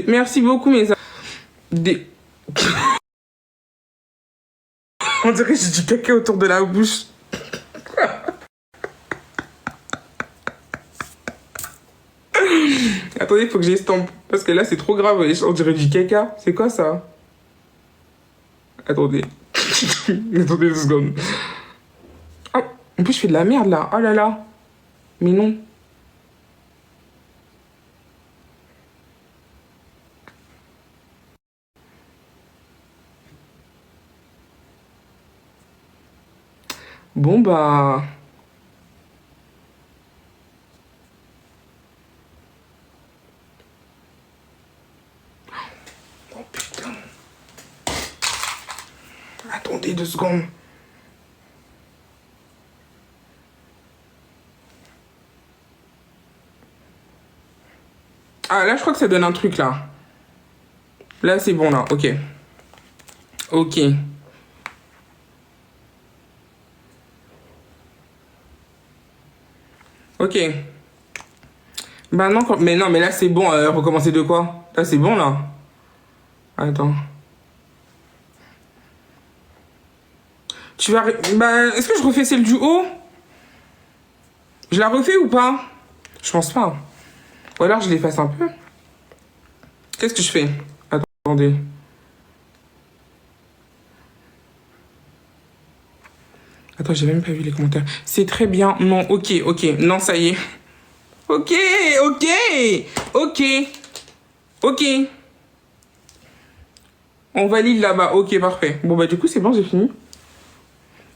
Merci beaucoup, mes... On dirait que j'ai du caca autour de la bouche. Attendez, il faut que j'estompe. Parce que là, c'est trop grave. On dirait du caca. C'est quoi, ça? Attendez. Attendez 2 secondes. Oh, en plus, je fais de la merde, là. Oh là là. Mais non. Bon, bah... Oh, putain. Attendez 2 secondes. Ah, là, je crois que ça donne un truc, là. Là, c'est bon, là. Ok. Ok. Ok. Bah non, mais non, mais là, c'est bon. Recommencer de quoi? Là, c'est bon, là. Attends. Tu vas... Bah, est-ce que je refais celle du haut? Je la refais ou pas? Je pense pas. Ou alors, je l'efface un peu. Qu'est-ce que je fais? Attendez. Attends, j'ai même pas vu les commentaires. C'est très bien. Non, ok, ok. Non, ça y est. Ok, ok, ok, ok. On valide là-bas. Ok, parfait. Bon, bah du coup, c'est bon, j'ai fini.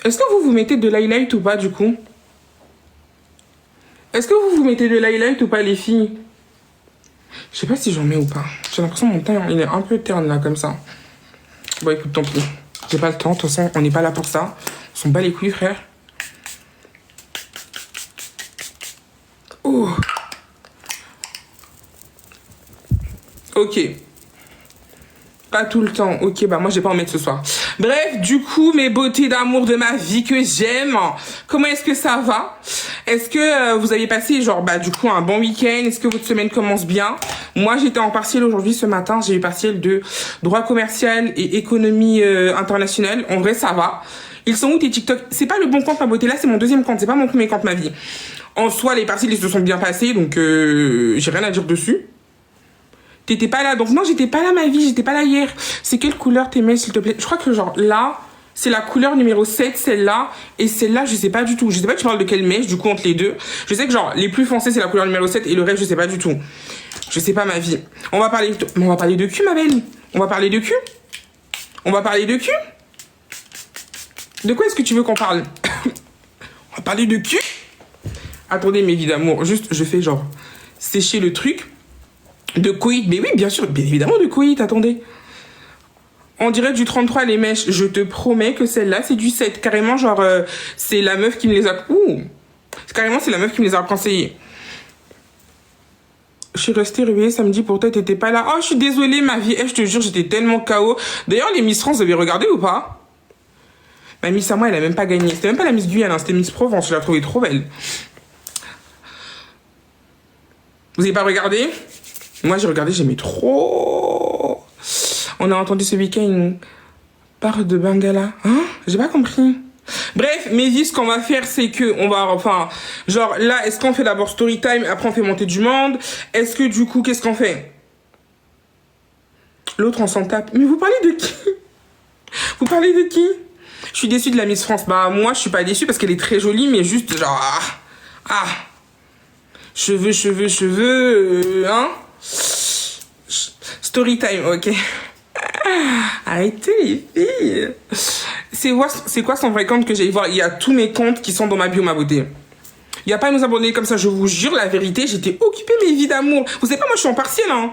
Est-ce que vous mettez de l'highlight ou pas, du coup? Est-ce que vous mettez de l'highlight ou pas, les filles? Je sais pas si j'en mets ou pas. J'ai l'impression que mon teint, il est un peu terne, là, comme ça. Bon, écoute, tant pis. J'ai pas le temps. De toute façon, on n'est pas là pour ça. On s'en bat les couilles, frère. Oh. Ok. Pas tout le temps. Ok, bah moi, je vais pas en mettre ce soir. Bref, du coup, mes beautés d'amour de ma vie que j'aime. Comment est-ce que ça va? Est-ce que vous avez passé, genre, bah du coup, un bon week-end? Est-ce que votre semaine commence bien? Moi, j'étais en partiel aujourd'hui, ce matin. J'ai eu partiel de droit commercial et économie internationale. En vrai, ça va. Ils sont où tes TikTok? C'est pas le bon compte, ma beauté. Là, c'est mon deuxième compte. C'est pas mon premier compte, ma vie. En soi, les partiels, ils se sont bien passés. Donc, j'ai rien à dire dessus. T'étais pas là. Donc, non, j'étais pas là, ma vie. J'étais pas là hier. C'est quelle couleur t'aimais, s'il te plaît? Je crois que, genre, là, c'est la couleur numéro 7, celle-là. Et celle-là, je sais pas du tout. Je sais pas, tu parles de quelle mèche, du coup, entre les deux. Je sais que, genre, les plus foncés, c'est la couleur numéro 7. Et le reste, je sais pas du tout. Je sais pas, ma vie. On va parler de cul, ma belle. On va parler de cul. On va parler de cul. De quoi est-ce que tu veux qu'on parle? On va parler de cul. Attendez, mes vies d'amour. Juste, je fais, genre, sécher le truc. De coït, mais oui, bien sûr, bien évidemment de coït, attendez. On dirait du 33 les mèches, je te promets que celle-là, c'est du 7. Carrément, genre, c'est la meuf qui me les a... Ouh. Carrément, c'est la meuf qui me les a conseillés. Je suis restée réveillée samedi, pour toi, t'étais pas là. Oh, je suis désolée, ma vie. Je te jure, j'étais tellement KO. D'ailleurs, les Miss France, vous avez regardé ou pas? Ma Miss à moi, elle a même pas gagné. C'était même pas la Miss Guyane, hein, c'était Miss Provence, je la trouvais trop belle. Vous avez pas regardé? Moi, j'ai regardé, j'aimais trop. On a entendu ce week-end une part de Bangala. Hein? J'ai pas compris. Bref, mes vies, ce qu'on va faire, c'est que on va, enfin, genre là, est-ce qu'on fait d'abord story time, après on fait monter du monde? Est-ce que du coup, qu'est-ce qu'on fait? L'autre, on s'en tape. Mais vous parlez de qui? Vous parlez de qui? Je suis déçue de la Miss France. Bah, moi, je suis pas déçue parce qu'elle est très jolie, mais juste genre, cheveux, cheveux, cheveux, hein? Story time, ok. Arrêtez les filles. C'est quoi son vrai compte que j'ai voir? Il y a tous mes comptes qui sont dans ma bio, ma beauté. Il n'y a pas à nous abandonner comme ça, je vous jure la vérité, j'étais occupée mes vies d'amour. Vous savez pas, moi je suis en partiel, hein.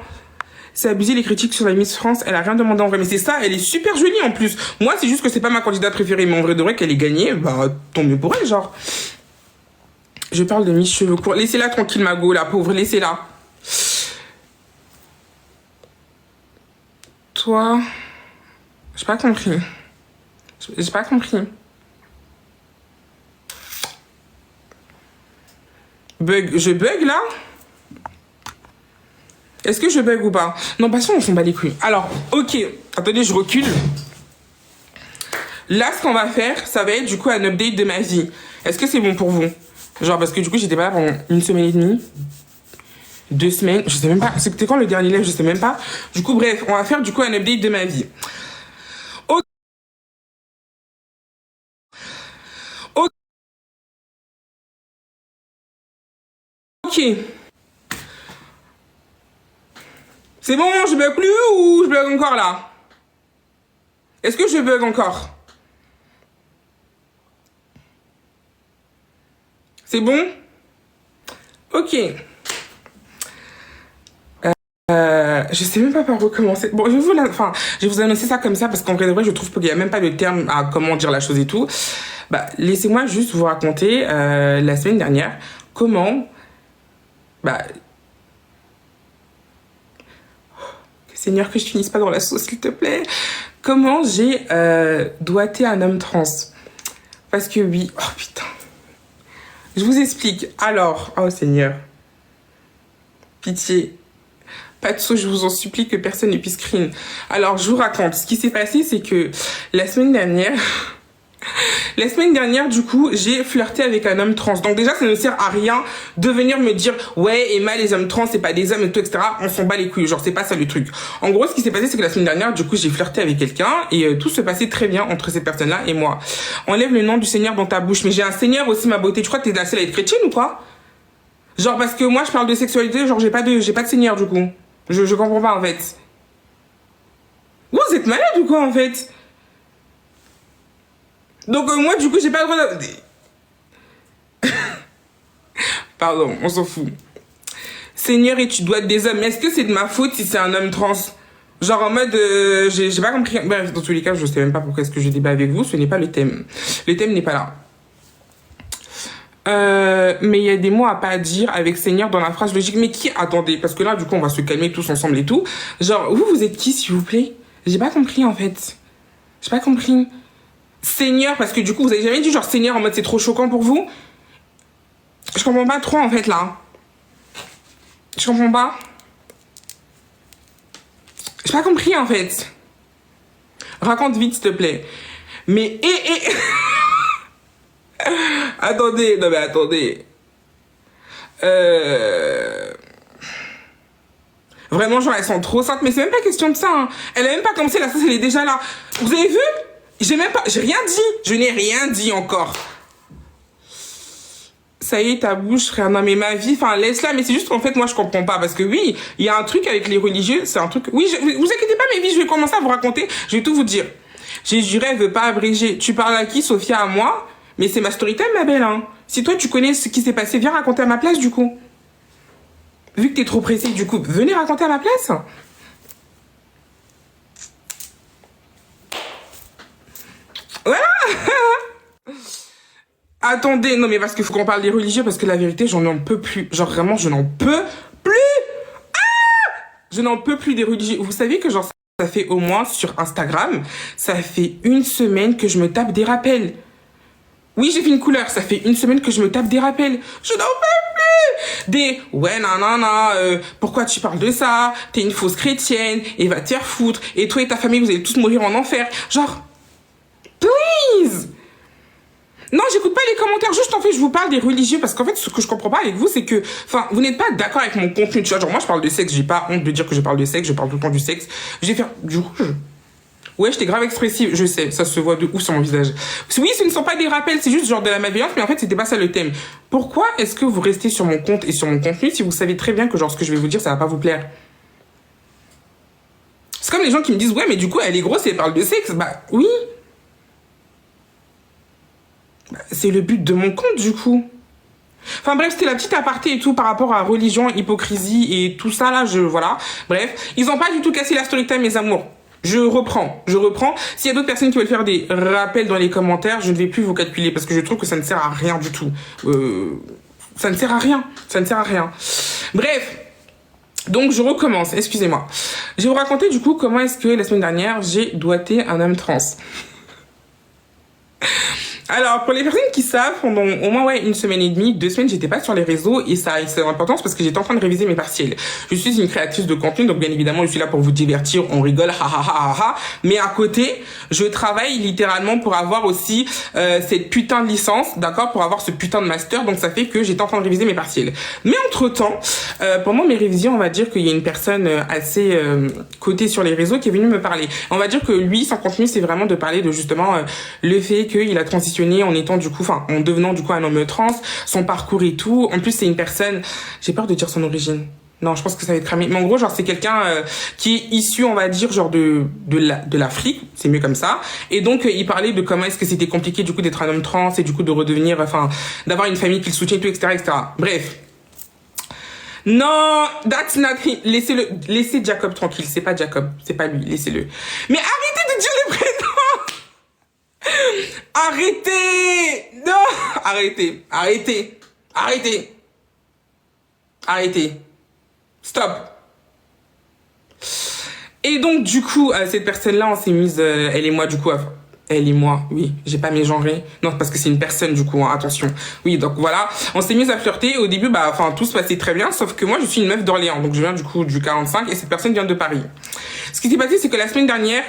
C'est abusé les critiques sur la Miss France, elle a rien demandé en vrai. Mais c'est ça, elle est super jolie en plus. Moi, c'est juste que c'est pas ma candidate préférée, mais en vrai de vrai qu'elle ait gagné, bah tant mieux pour elle, genre. Je parle de Miss Cheveux courts. Laissez-la tranquille, ma go, la pauvre, laissez-la. Toi, j'ai pas compris. J'ai pas compris. Je bug là? Est-ce que je bug ou pas? Non, pas sûr, on s'en bat les couilles. Alors, ok. Attendez, je recule. Là, ce qu'on va faire, ça va être du coup un update de ma vie. Est-ce que c'est bon pour vous? Genre, parce que du coup, j'étais pas là pendant 1 semaine et demie. 2 semaines. Je sais même pas. C'était quand le dernier live? Je sais même pas. Du coup, bref, on va faire du coup un update de ma vie. Ok. C'est bon, je bug plus ou je bug encore là? Est-ce que je bug encore? C'est bon? Ok. Je sais même pas par où commencer. Bon, je vais vous annoncer ça comme ça parce qu'en vrai de vrai, je trouve qu'il n'y a même pas de terme à comment dire la chose et tout. Bah, laissez-moi juste vous raconter la semaine dernière comment... Bah... Seigneur, que je finisse pas dans la sauce, s'il te plaît. Comment j'ai doigté un homme trans. Parce que oui... Oh putain. Je vous explique. Alors... Oh Seigneur. Pitié. Pas de saut, je vous en supplie, que personne ne puisse screen. Alors, je vous raconte. Ce qui s'est passé, c'est que la semaine dernière, du coup, j'ai flirté avec un homme trans. Donc déjà, ça ne sert à rien de venir me dire « Ouais, Emma, les hommes trans, c'est pas des hommes et tout, etc. » On s'en bat les couilles. Genre, c'est pas ça le truc. En gros, ce qui s'est passé, c'est que la semaine dernière, du coup, j'ai flirté avec quelqu'un et tout se passait très bien entre cette personne-là et moi. Enlève le nom du Seigneur dans ta bouche. Mais j'ai un Seigneur aussi, ma beauté. Tu crois que t'es la seule à être chrétienne ou quoi? Genre, parce que moi, je parle de sexualité, genre, j'ai pas de Seigneur, du coup. Je comprends pas, en fait. Vous êtes malade ou quoi, en fait? Donc, moi, du coup, j'ai pas le droit de... Pardon, on s'en fout. Seigneur, et tu dois être des hommes. Mais est-ce que c'est de ma faute si c'est un homme trans? Genre, en mode... j'ai pas compris... Bref, dans tous les cas, je sais même pas pourquoi est-ce que je débat avec vous. Ce n'est pas le thème. Le thème n'est pas là. Mais il y a des mots à pas dire avec Seigneur dans la phrase logique. Mais qui? Attendez, parce que là, du coup, on va se calmer tous ensemble et tout. Genre, vous êtes qui, s'il vous plaît? J'ai pas compris, en fait. J'ai pas compris. Seigneur, parce que du coup, vous avez jamais dit genre Seigneur en mode c'est trop choquant pour vous? Je comprends pas trop, en fait, là. Je comprends pas. J'ai pas compris, en fait. Raconte vite, s'il te plaît. Mais, attendez, non mais attendez. Vraiment, genre, elles sont trop saintes. Mais c'est même pas question de ça, hein. Elle a même pas commencé, la sauce, elle est déjà là. Vous avez vu? J'ai même pas... J'ai rien dit. Je n'ai rien dit encore. Ça y est, ta bouche, frère. Non, mais ma vie, enfin, laisse-la. Mais c'est juste qu'en fait, moi, je comprends pas. Parce que oui, il y a un truc avec les religieux. C'est un truc... Oui, vous inquiétez pas, mes vies, je vais commencer à vous raconter. Je vais tout vous dire. J'ai juré, elle veut pas abréger. Tu parles à qui, Sophia? À moi? Mais c'est ma story time, ma belle, hein. Si toi, tu connais ce qui s'est passé, viens raconter à ma place, du coup. Vu que t'es trop pressée, du coup, venez raconter à ma place. Voilà. Attendez, non mais parce qu'il faut qu'on parle des religieux, parce que la vérité, j'en peux plus. Genre vraiment, je n'en peux plus. Ah, je n'en peux plus des religieux. Vous savez que genre ça fait au moins sur Instagram, ça fait 1 semaine que je me tape des rappels. Oui, j'ai fait une couleur, ça fait 1 semaine que je me tape des rappels. Je n'en peux plus. Des ouais, non, pourquoi tu parles de ça? T'es une fausse chrétienne, et va te faire foutre. Et toi et ta famille, vous allez tous mourir en enfer. Genre, please. Non, j'écoute pas les commentaires, juste en fait, je vous parle des religieux parce qu'en fait, ce que je comprends pas avec vous, c'est que, enfin, vous n'êtes pas d'accord avec mon contenu, tu vois. Genre, moi, je parle de sexe, j'ai pas honte de dire que je parle de sexe, je parle tout le temps du sexe. J'ai fait du rouge. Ouais, j'étais grave expressive, je sais, ça se voit de ouf sur mon visage. Oui, ce ne sont pas des rappels, c'est juste genre de la malveillance, mais en fait, c'était pas ça le thème. Pourquoi est-ce que vous restez sur mon compte et sur mon contenu si vous savez très bien que genre ce que je vais vous dire, ça va pas vous plaire? C'est comme les gens qui me disent, ouais, mais du coup, elle est grosse et elle parle de sexe. Bah, oui. C'est le but de mon compte, du coup. Enfin bref, c'était la petite aparté et tout par rapport à religion, hypocrisie et tout ça là, voilà. Bref, ils ont pas du tout cassé la story time, mes amours. Je reprends. S'il y a d'autres personnes qui veulent faire des rappels dans les commentaires, je ne vais plus vous calculer parce que je trouve que ça ne sert à rien du tout. Ça ne sert à rien. Bref. Donc je recommence, excusez-moi. Je vais vous raconter du coup comment est-ce que la semaine dernière, j'ai doigté un homme trans. Alors, pour les personnes qui savent, pendant au moins ouais, une semaine et demie, 2 semaines, j'étais pas sur les réseaux et ça a une importance parce que j'étais en train de réviser mes partiels. Je suis une créatrice de contenu, donc bien évidemment, je suis là pour vous divertir, on rigole, ha ha ha ha ha. Mais à côté, je travaille littéralement pour avoir aussi cette putain de licence, d'accord, pour avoir ce putain de master. Donc ça fait que j'étais en train de réviser mes partiels. Mais entre-temps, pendant mes révisions, on va dire qu'il y a une personne assez cotée sur les réseaux qui est venue me parler. On va dire que lui, son contenu, c'est vraiment de parler de justement le fait qu'il a transitionné en étant du coup, enfin, en devenant du coup un homme trans, son parcours et tout. En plus, c'est une personne, j'ai peur de dire son origine. Non, je pense que ça va être cramé. Mais en gros, genre, c'est quelqu'un qui est issu, on va dire, genre de l'Afrique, c'est mieux comme ça. Et donc, il parlait de comment est-ce que c'était compliqué du coup d'être un homme trans et du coup de redevenir, enfin, d'avoir une famille qui le soutient et tout, etc., etc. Bref. Non, that's not him. Laissez Jacob tranquille. C'est pas Jacob, c'est pas lui. Laissez-le. Mais arrêtez de dire les prénoms. Arrêtez. Non, arrêtez, arrêtez, arrêtez, arrêtez. Stop. Et donc, du coup, cette personne-là, on s'est mise, elle et moi, du coup, elle et moi, oui, j'ai pas mégenré. Non, parce que c'est une personne, du coup, hein, attention. Oui, donc voilà, on s'est mise à flirter. Au début, bah, enfin, tout se passait très bien, sauf que moi, je suis une meuf d'Orléans. Donc, je viens, du coup, du 45 et cette personne vient de Paris. Ce qui s'est passé, c'est que la semaine dernière,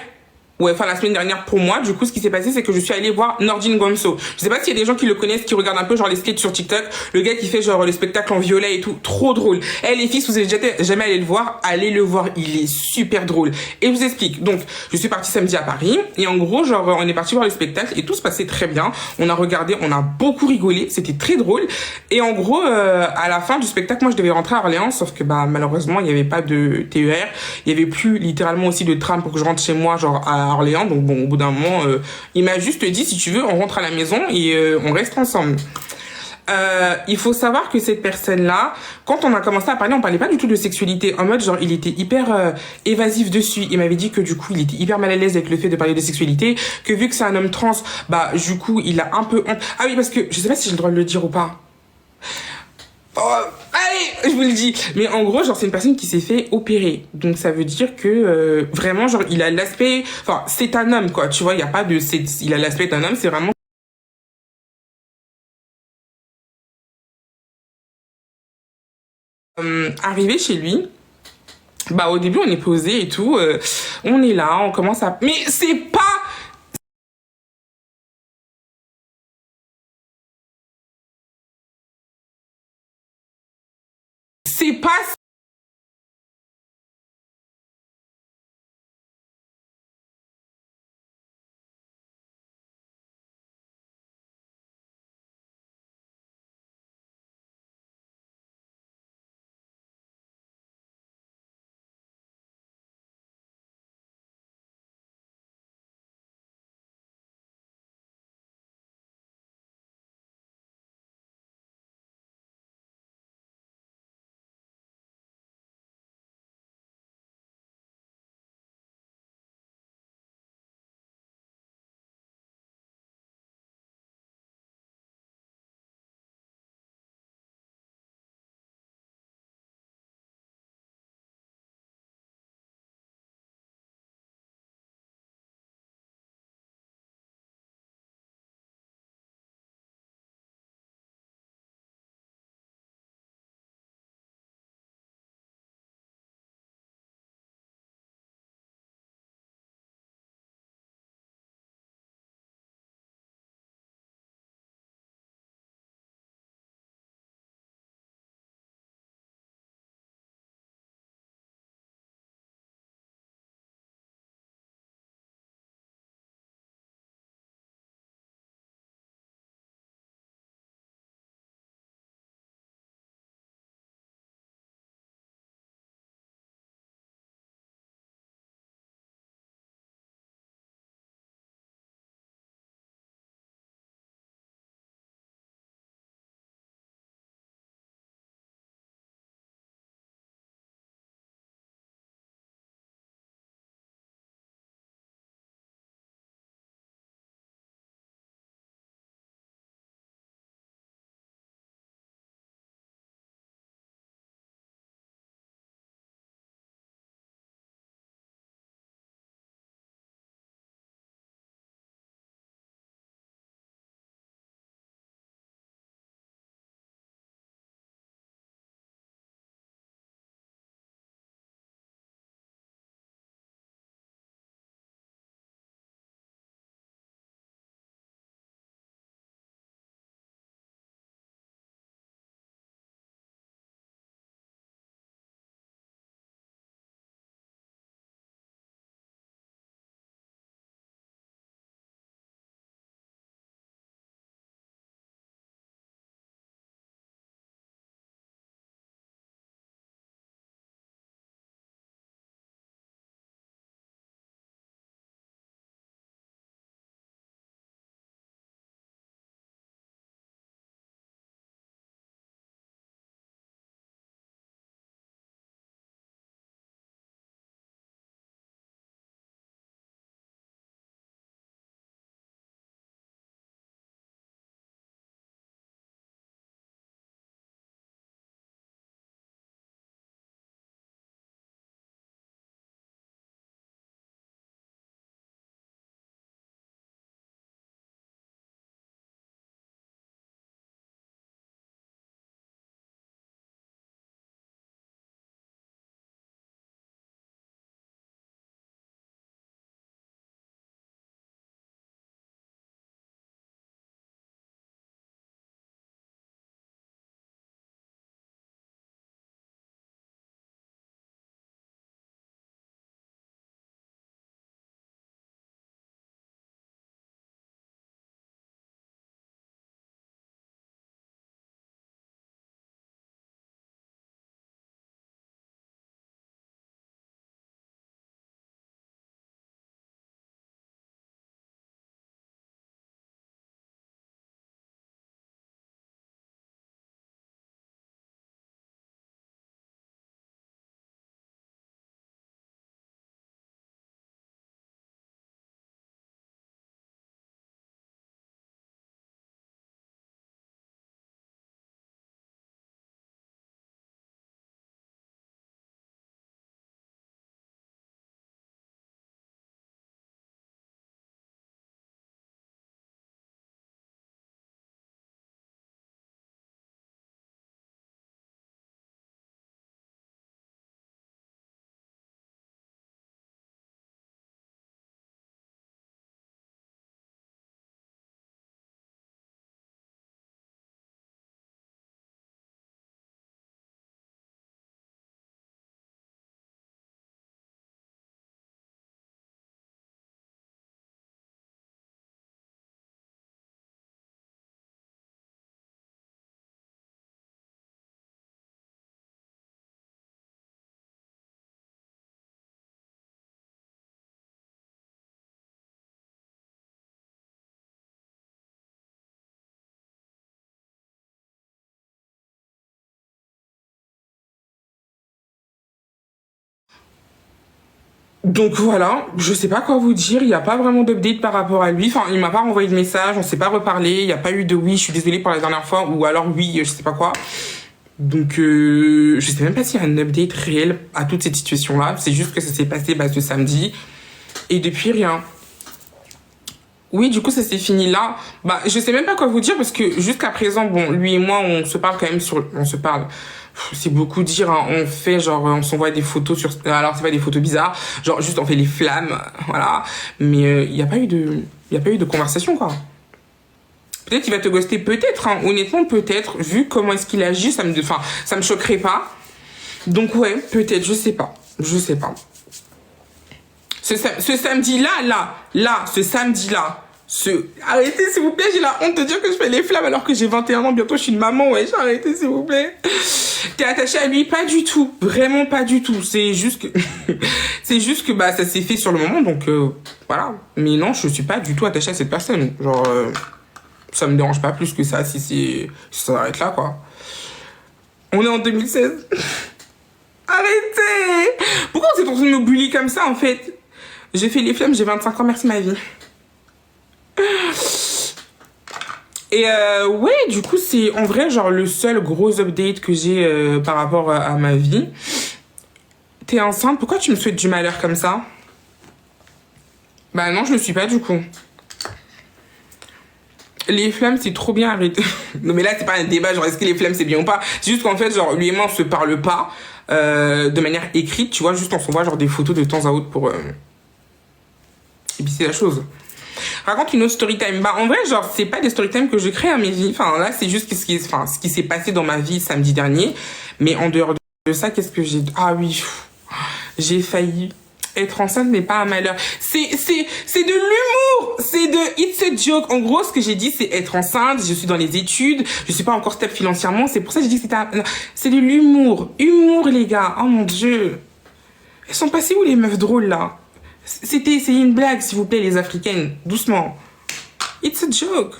ouais, enfin la semaine dernière pour moi, du coup, ce qui s'est passé, c'est que je suis allée voir Nordin Gonzo. Je sais pas s'il y a des gens qui le connaissent, qui regardent un peu genre les sketchs sur TikTok. Le gars qui fait genre le spectacle en violet et tout, trop drôle. Eh les filles, si vous êtes jamais allé le voir, allez le voir, il est super drôle. Et je vous explique. Donc, je suis partie samedi à Paris et en gros, genre on est parti voir le spectacle et tout se passait très bien. On a regardé, on a beaucoup rigolé, c'était très drôle. Et en gros, à la fin du spectacle, moi je devais rentrer à Orléans, sauf que bah malheureusement il y avait pas de TER, il y avait plus littéralement aussi de tram pour que je rentre chez moi, genre à Orléans. Donc bon, au bout d'un moment, il m'a juste dit, si tu veux, on rentre à la maison et on reste ensemble. Il faut savoir que cette personne-là, quand on a commencé à parler, on parlait pas du tout de sexualité. En mode, genre, il était hyper évasif dessus. Il m'avait dit que du coup, il était hyper mal à l'aise avec le fait de parler de sexualité, que vu que c'est un homme trans, bah du coup, il a un peu honte. Ah oui, parce que je sais pas si j'ai le droit de le dire ou pas. Oh, allez, je vous le dis. Mais en gros, genre, c'est une personne qui s'est fait opérer. Donc, ça veut dire que vraiment, genre, il a l'aspect. Enfin, c'est un homme, quoi. Tu vois, il y a pas de. Il a l'aspect d'un homme. C'est vraiment arrivé chez lui. Bah, au début, on est posé et tout. On est là, on commence à. Mais c'est pas Donc voilà, je sais pas quoi vous dire, il n'y a pas vraiment d'update par rapport à lui, enfin il m'a pas renvoyé de message, on s'est pas reparlé, il n'y a pas eu de oui, je suis désolée pour la dernière fois, ou alors oui, je sais pas quoi. Donc je sais même pas s'il y a un update réel à toute cette situation-là, c'est juste que ça s'est passé ce samedi, et depuis rien. Oui, du coup, ça s'est fini là. Je sais même pas quoi vous dire parce que jusqu'à présent, bon, lui et moi, on se parle quand même on se parle. C'est beaucoup dire, hein. On fait genre, on s'envoie des photos alors c'est pas des photos bizarres, genre juste on fait les flammes, voilà. Mais il y a pas eu de conversation, quoi. Peut-être qu'il va te ghoster, peut-être, hein. Honnêtement, peut-être, vu comment est-ce qu'il agit, ça me choquerait pas. Donc ouais, peut-être, je sais pas. Ce samedi-là, ce samedi-là, arrêtez s'il vous plaît, j'ai la honte de dire que je fais les flammes alors que j'ai 21 ans, bientôt je suis une maman, ouais, arrêtez s'il vous plaît. T'es attaché à lui? Pas du tout, vraiment pas du tout, c'est juste que ça s'est fait sur le moment, donc voilà. Mais non, je suis pas du tout attachée à cette personne, genre, ça me dérange pas plus que ça si ça s'arrête là, quoi. On est en 2016. Arrêtez! Pourquoi on s'est en train de me bully comme ça, en fait? J'ai fait les flammes, j'ai 25 ans, merci ma vie. Et ouais, du coup, c'est en vrai, genre, le seul gros update que j'ai par rapport à ma vie. T'es enceinte? Pourquoi tu me souhaites du malheur comme ça? Bah non, je le suis pas, du coup. Les flammes, c'est trop bien, arrêté. Non, mais là, c'est pas un débat, genre, est-ce que les flammes, c'est bien ou pas? C'est juste qu'en fait, genre, lui et moi, on se parle pas de manière écrite, tu vois, juste on s'envoie, genre, des photos de temps à autre pour... Et puis, c'est la chose. Raconte une autre story time. En vrai, genre, c'est pas des story time que je crée à mes vies. Enfin, là, c'est juste ce qui s'est passé dans ma vie samedi dernier. Mais en dehors de ça, qu'est-ce que j'ai... Ah oui, j'ai failli... Être enceinte n'est pas un malheur. C'est de l'humour. C'est de it's a joke. En gros, ce que j'ai dit, c'est être enceinte. Je suis dans les études. Je suis pas encore stable financièrement. C'est pour ça que j'ai dit que c'est de l'humour. Humour, les gars. Oh mon Dieu. Elles sont passées où, les meufs drôles, là? C'est une blague, s'il vous plaît, les Africaines. Doucement. It's a joke.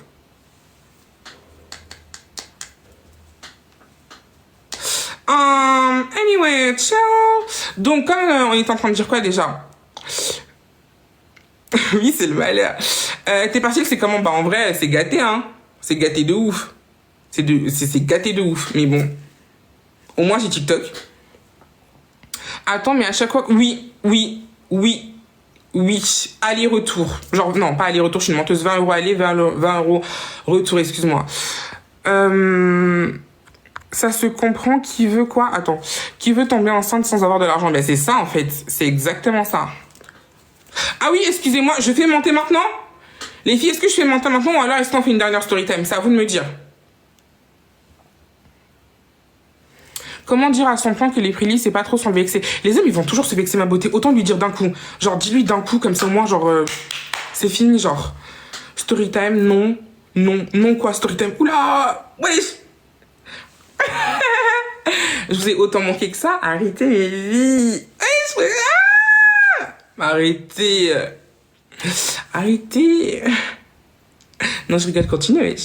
Anyway, ciao. Donc, comme on est en train de dire quoi déjà? Oui, c'est le malheur. T'es parti, c'est comment? En vrai, c'est gâté, hein. C'est gâté de ouf. C'est gâté de ouf. Mais bon. Au moins, j'ai TikTok. Attends, mais à chaque fois... Oui. Aller-retour. Genre, non, pas aller-retour, je suis une menteuse. 20 € aller, 20 € retour, excuse-moi. Ça se comprend qui veut quoi? Attends. Qui veut tomber enceinte sans avoir de l'argent? C'est ça, en fait. C'est exactement ça. Ah oui, excusez-moi, je fais monter maintenant? Les filles, est-ce que je fais monter maintenant ou alors est-ce qu'on fait une dernière story time? C'est à vous de me dire. Comment dire à son plan que les prélis, c'est pas trop s'en vexer? Les hommes, ils vont toujours se vexer ma beauté. Autant lui dire d'un coup. Genre, dis-lui d'un coup, comme ça au moins, genre, c'est fini, genre. Story time, non. Non quoi, story time? Oula! Wesh! Je vous ai autant manqué que ça. Arrêtez mes vies. Arrêtez. Non, je rigole, continuez.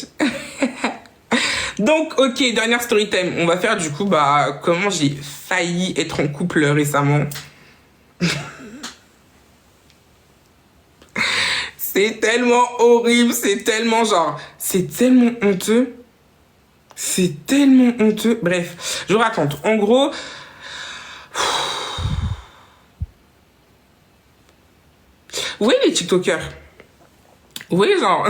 Donc, ok, dernière story time. On va faire du coup, comment j'ai failli être en couple récemment. C'est tellement horrible, c'est tellement honteux. C'est tellement honteux. Bref, je vous raconte. En gros... Oui, les TikTokers. Oui, genre...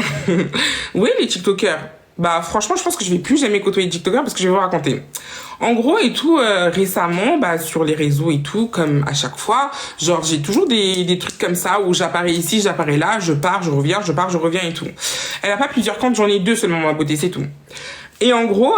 Oui, les TikTokers. Franchement, je pense que je vais plus jamais côtoyer les TikTokers parce que je vais vous raconter. En gros et tout, récemment, sur les réseaux et tout, comme à chaque fois, genre, j'ai toujours des trucs comme ça où j'apparais ici, j'apparais là, je pars, je reviens, je pars, je reviens et tout. Elle a pas plusieurs comptes, j'en ai 2 seulement, ma beauté, c'est tout. Et en gros,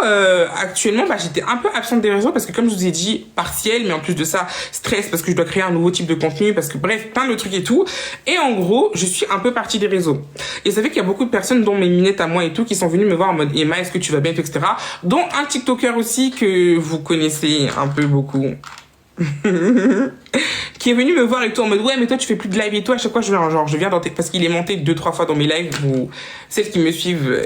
actuellement, j'étais un peu absente des réseaux parce que comme je vous ai dit, partiel, mais en plus de ça, stress parce que je dois créer un nouveau type de contenu, parce que bref, plein de trucs et tout. Et en gros, je suis un peu partie des réseaux. Et ça fait qu'il y a beaucoup de personnes, dont mes minettes à moi et tout, qui sont venues me voir en mode Emma, est-ce que tu vas bien, etc. Dont un TikToker aussi que vous connaissez un peu beaucoup. Qui est venu me voir et tout en mode ouais mais toi tu fais plus de live et tout, à chaque fois je viens dans parce qu'il est monté 2-3 fois dans mes lives, celles qui me suivent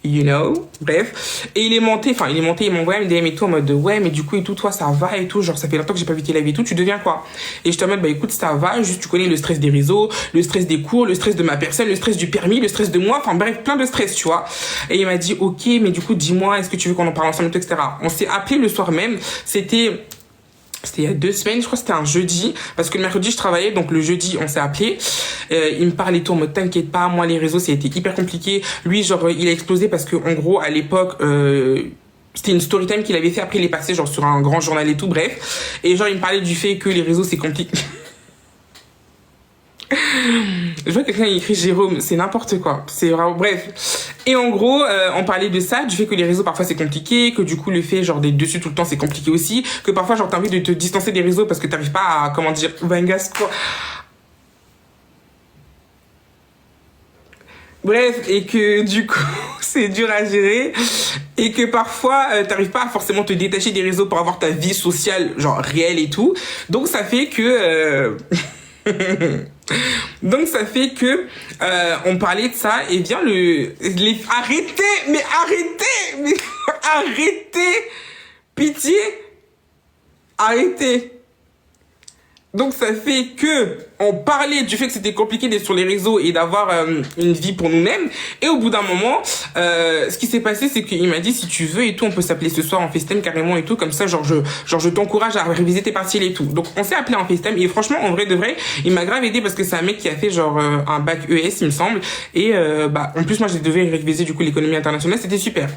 you know, bref. Et il m'envoie un DM et tout en mode ouais, mais du coup et tout, toi ça va et tout, genre ça fait longtemps que j'ai pas vu tes lives et tout, tu deviens quoi? Et je te mode bah écoute, ça va, juste tu connais le stress des réseaux, le stress des cours, le stress de ma personne, le stress du permis, le stress de moi, enfin bref, plein de stress, tu vois. Et il m'a dit ok, mais du coup dis-moi, est-ce que tu veux qu'on en parle ensemble et tout, etc. On s'est appelé le soir même, c'était il y a 2 semaines, je crois que c'était un jeudi, parce que le mercredi je travaillais, donc le jeudi on s'est appelé. Il me parlait tout en mode t'inquiète pas, moi les réseaux ça a été hyper compliqué. Lui genre il a explosé parce que en gros à l'époque c'était une story time qu'il avait fait, après il est passé genre sur un grand journal et tout, bref. Et genre il me parlait du fait que les réseaux c'est compliqué. Je vois quelqu'un écrit Jérôme, c'est n'importe quoi. C'est vraiment, bref. Et en gros, on parlait de ça, du fait que les réseaux parfois c'est compliqué, que du coup le fait genre d'être dessus tout le temps c'est compliqué aussi, que parfois genre t'as envie de te distancer des réseaux parce que t'arrives pas à, comment dire, Vangas quoi. Bref, et que du coup c'est dur à gérer et que parfois t'arrives pas à forcément te détacher des réseaux pour avoir ta vie sociale genre réelle et tout. Donc ça fait que donc ça fait que on parlait de ça et bien arrêtez, pitié, arrêtez. Donc ça fait que on parlait du fait que c'était compliqué d'être sur les réseaux et d'avoir une vie pour nous-mêmes. Et au bout d'un moment, ce qui s'est passé, c'est qu'il m'a dit si tu veux et tout, on peut s'appeler ce soir en FaceTime carrément et tout, comme ça genre je t'encourage à réviser tes partiels et tout. Donc on s'est appelé en FaceTime et franchement en vrai de vrai, il m'a grave aidé parce que c'est un mec qui a fait genre un bac ES il me semble et en plus moi je devais réviser du coup l'économie internationale, c'était super.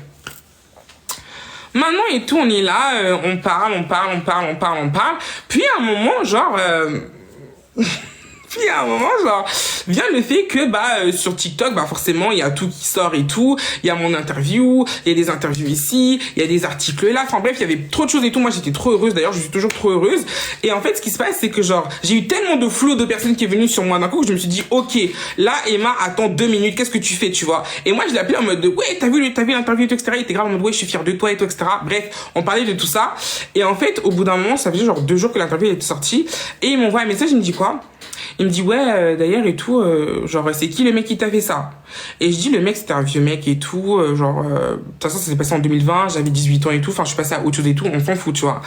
Maintenant et tout, on est là, on parle. Puis à un moment, genre... Puis à un moment, genre, vient le fait que, sur TikTok, forcément, il y a tout qui sort et tout. Il y a mon interview, il y a des interviews ici, il y a des articles là. Enfin bref, il y avait trop de choses et tout. Moi, j'étais trop heureuse. D'ailleurs, je suis toujours trop heureuse. Et en fait, ce qui se passe, c'est que genre, j'ai eu tellement de flots de personnes qui est venues sur moi d'un coup que je me suis dit, ok, là, Emma, attends 2 minutes, qu'est-ce que tu fais, tu vois? Et moi, je l'ai appelé en mode de, ouais, t'as vu l'interview et tout, etc. Il était grave en mode, ouais, je suis fière de toi et tout, etc. Bref, on parlait de tout ça. Et en fait, au bout d'un moment, ça faisait genre 2 jours que l'interview était sortie. Et il m'envoie un message, il me dit quoi? Il me dit ouais d'ailleurs et tout genre c'est qui le mec qui t'a fait ça? Et je dis le mec c'était un vieux mec et tout de toute façon ça s'est passé en 2020, j'avais 18 ans et tout, enfin je suis passée à autre chose et tout, on s'en fout tu vois.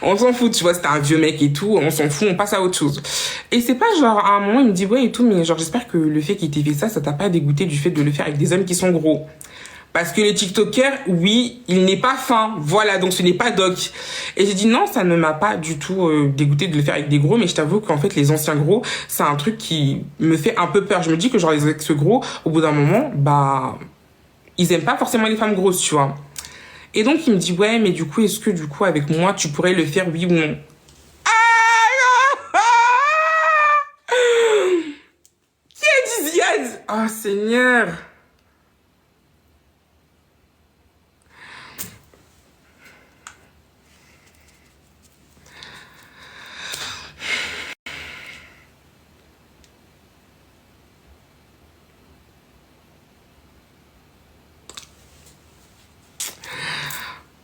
On s'en fout tu vois, c'était un vieux mec et tout, on s'en fout, on passe à autre chose. Et c'est pas genre à un moment il me dit ouais et tout mais genre j'espère que le fait qu'il t'ait fait ça t'a pas dégoûté du fait de le faire avec des hommes qui sont gros. Parce que le TikToker, oui, il n'est pas fin. Voilà, donc ce n'est pas Doc. Et j'ai dit non, ça ne m'a pas du tout dégoûté de le faire avec des gros, mais je t'avoue qu'en fait, les anciens gros, c'est un truc qui me fait un peu peur. Je me dis que genre les ex-gros, au bout d'un moment, ils aiment pas forcément les femmes grosses, tu vois. Et donc, il me dit, ouais, mais du coup, est-ce que du coup, avec moi, tu pourrais le faire, oui ou non? Qui a dit Ziad? Oh, Seigneur.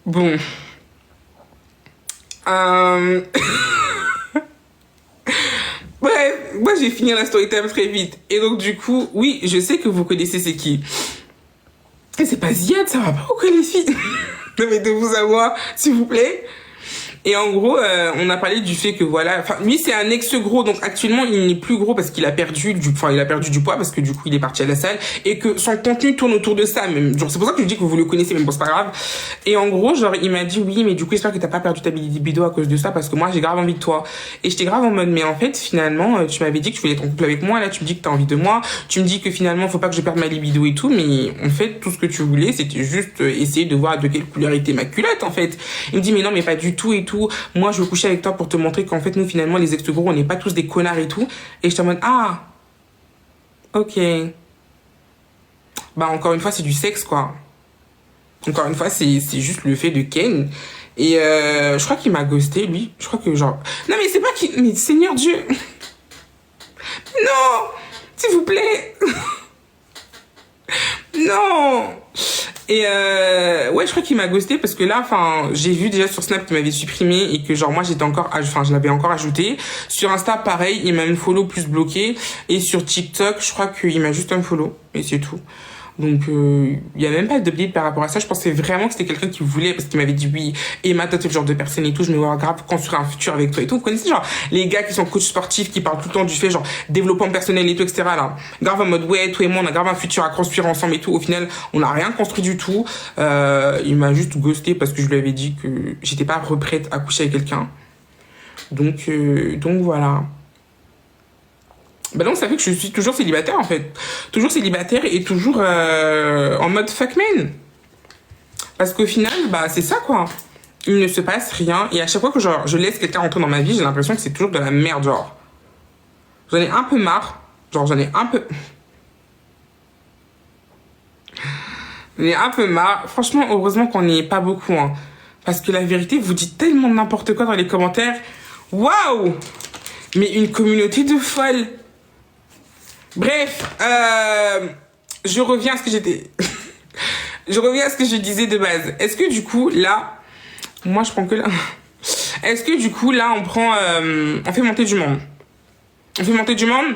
Bon. Bref, moi j'ai fini la story time très vite. Et donc du coup, oui, je sais que vous connaissez c'est qui. Et c'est pas Ziad, ça va pas ou quoi les filles? Non mais de vous avoir, s'il vous plaît. Et en gros, on a parlé du fait que voilà, enfin lui c'est un ex-gros, donc actuellement il n'est plus gros parce qu'il a perdu du poids parce que du coup il est parti à la salle et que son contenu tourne autour de ça même. Genre c'est pour ça que je dis que vous le connaissez, mais bon c'est pas grave. Et en gros genre il m'a dit oui mais du coup j'espère que t'as pas perdu ta libido à cause de ça parce que moi j'ai grave envie de toi. Et j'étais grave en mode mais en fait finalement tu m'avais dit que tu voulais être en couple avec moi, là tu me dis que t'as envie de moi, tu me dis que finalement faut pas que je perde ma libido et tout, mais en fait tout ce que tu voulais c'était juste essayer de voir de quelle couleur était ma culotte en fait. Il me dit mais non mais pas du tout et tout. Moi, je veux coucher avec toi pour te montrer qu'en fait, nous, finalement, les ex-gros, on n'est pas tous des connards et tout. Et je te demande, ah, ok. Encore une fois, c'est du sexe, quoi. Encore une fois, c'est juste le fait de Ken. Et je crois qu'il m'a ghosté, lui. Je crois que genre... Non, mais c'est pas qu'il... Mais Seigneur Dieu. Non, s'il vous plaît. Non. Et ouais, je crois qu'il m'a ghosté parce que là, enfin, j'ai vu déjà sur Snap qu'il m'avait supprimé et que genre moi j'étais encore, enfin, je l'avais encore ajouté. Sur Insta, pareil, il m'a un follow plus bloqué. Et sur TikTok, je crois qu'il m'a juste un follow et c'est tout. Donc, il y a même pas d'update par rapport à ça. Je pensais vraiment que c'était quelqu'un qui voulait, parce qu'il m'avait dit oui, Emma, toi, t'es le genre de personne et tout. Je me vois grave construire un futur avec toi et tout. Vous connaissez, genre, les gars qui sont coachs sportifs, qui parlent tout le temps du fait, genre, développement personnel et tout, etc., là. Grave en mode, ouais, toi et moi, on a grave un futur à construire ensemble et tout. Au final, on n'a rien construit du tout. Il m'a juste ghosté parce que je lui avais dit que j'étais pas reprête à coucher avec quelqu'un. Donc voilà. Ben donc ça fait que je suis toujours célibataire en fait. Toujours célibataire et toujours en mode fuck man. Parce qu'au final, bah c'est ça quoi. Il ne se passe rien. Et à chaque fois que genre, je laisse quelqu'un rentrer dans ma vie, j'ai l'impression que c'est toujours de la merde genre. J'en ai un peu marre. Genre j'en ai un peu... J'en ai un peu marre. Franchement, heureusement qu'on n'y est pas beaucoup. Hein. Parce que la vérité, vous dites tellement n'importe quoi dans les commentaires. Waouh! Mais une communauté de folles. Bref, je reviens à ce que j'étais... je reviens à ce que je disais de base. Est-ce que du coup, là... Moi, je prends que là... Est-ce que du coup, là, on prend... on fait monter du monde. On fait monter du monde.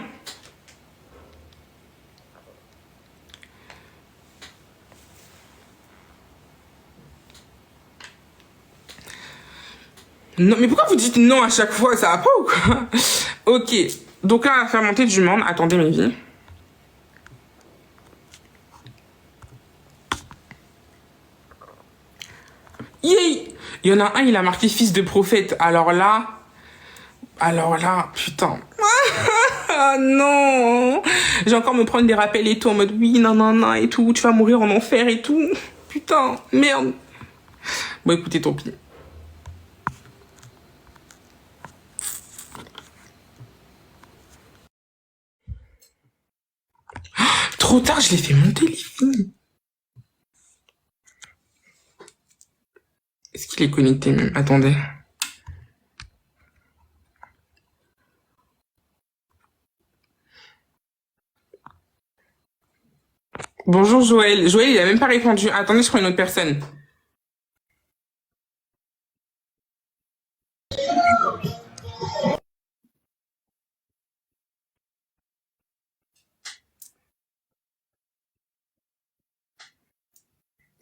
Non, mais pourquoi vous dites non à chaque fois? Ça va pas ou quoi? Ok. Donc là, on va faire monter du monde. Attendez, mes vies. Yay! Il y en a un, il a marqué fils de prophète. Alors là, putain. Ah non! J'ai encore me prendre des rappels et tout en mode oui, non, non, non et tout. Tu vas mourir en enfer et tout. Putain, merde. Bon, écoutez, tant pis. Trop tard, je l'ai fait monter, les filles. Est-ce qu'il est connecté même? Attendez. Bonjour Joël. Joël, il a même pas répondu. Attendez, je prends une autre personne.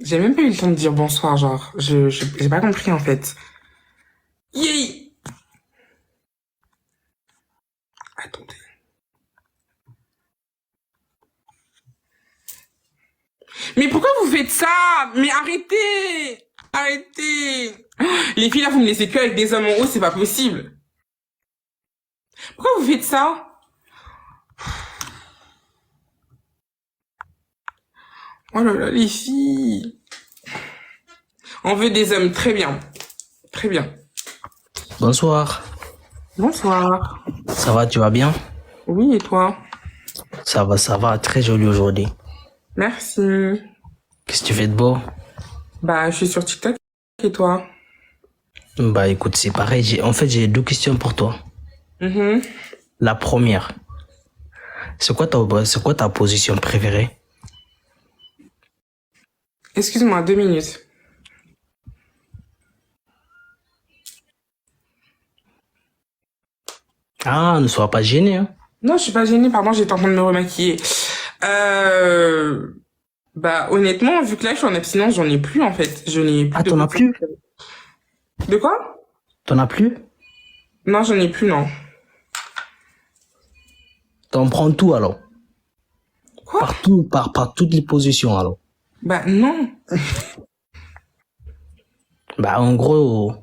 J'ai même pas eu le temps de dire bonsoir, genre. J'ai pas compris en fait. Yay! Attendez. Mais pourquoi vous faites ça? Mais arrêtez! Arrêtez! Les filles là, vous me laissez que avec des hommes en haut, c'est pas possible. Pourquoi vous faites ça? Oh là là, les filles. On veut des hommes, très bien. Très bien. Bonsoir. Bonsoir. Ça va, tu vas bien? Oui, et toi? Ça va, très joli aujourd'hui. Merci. Qu'est-ce que tu fais de beau? Bah, je suis sur TikTok. Et toi? Bah écoute, c'est pareil, j'ai 2 questions pour toi. La première, c'est quoi ta position préférée? Excuse-moi, 2 minutes. Ah, ne sois pas gêné, hein. Non, je suis pas gênée, pardon, j'étais en train de me remaquiller. Bah, honnêtement, vu que là, je suis en abstinence, j'en ai plus, en fait. Je n'ai plus Ah, t'en as plus? De quoi? T'en as plus? Non, j'en ai plus, non. T'en prends tout alors? Quoi? Partout, par toutes les positions alors? Bah, non. Bah en gros...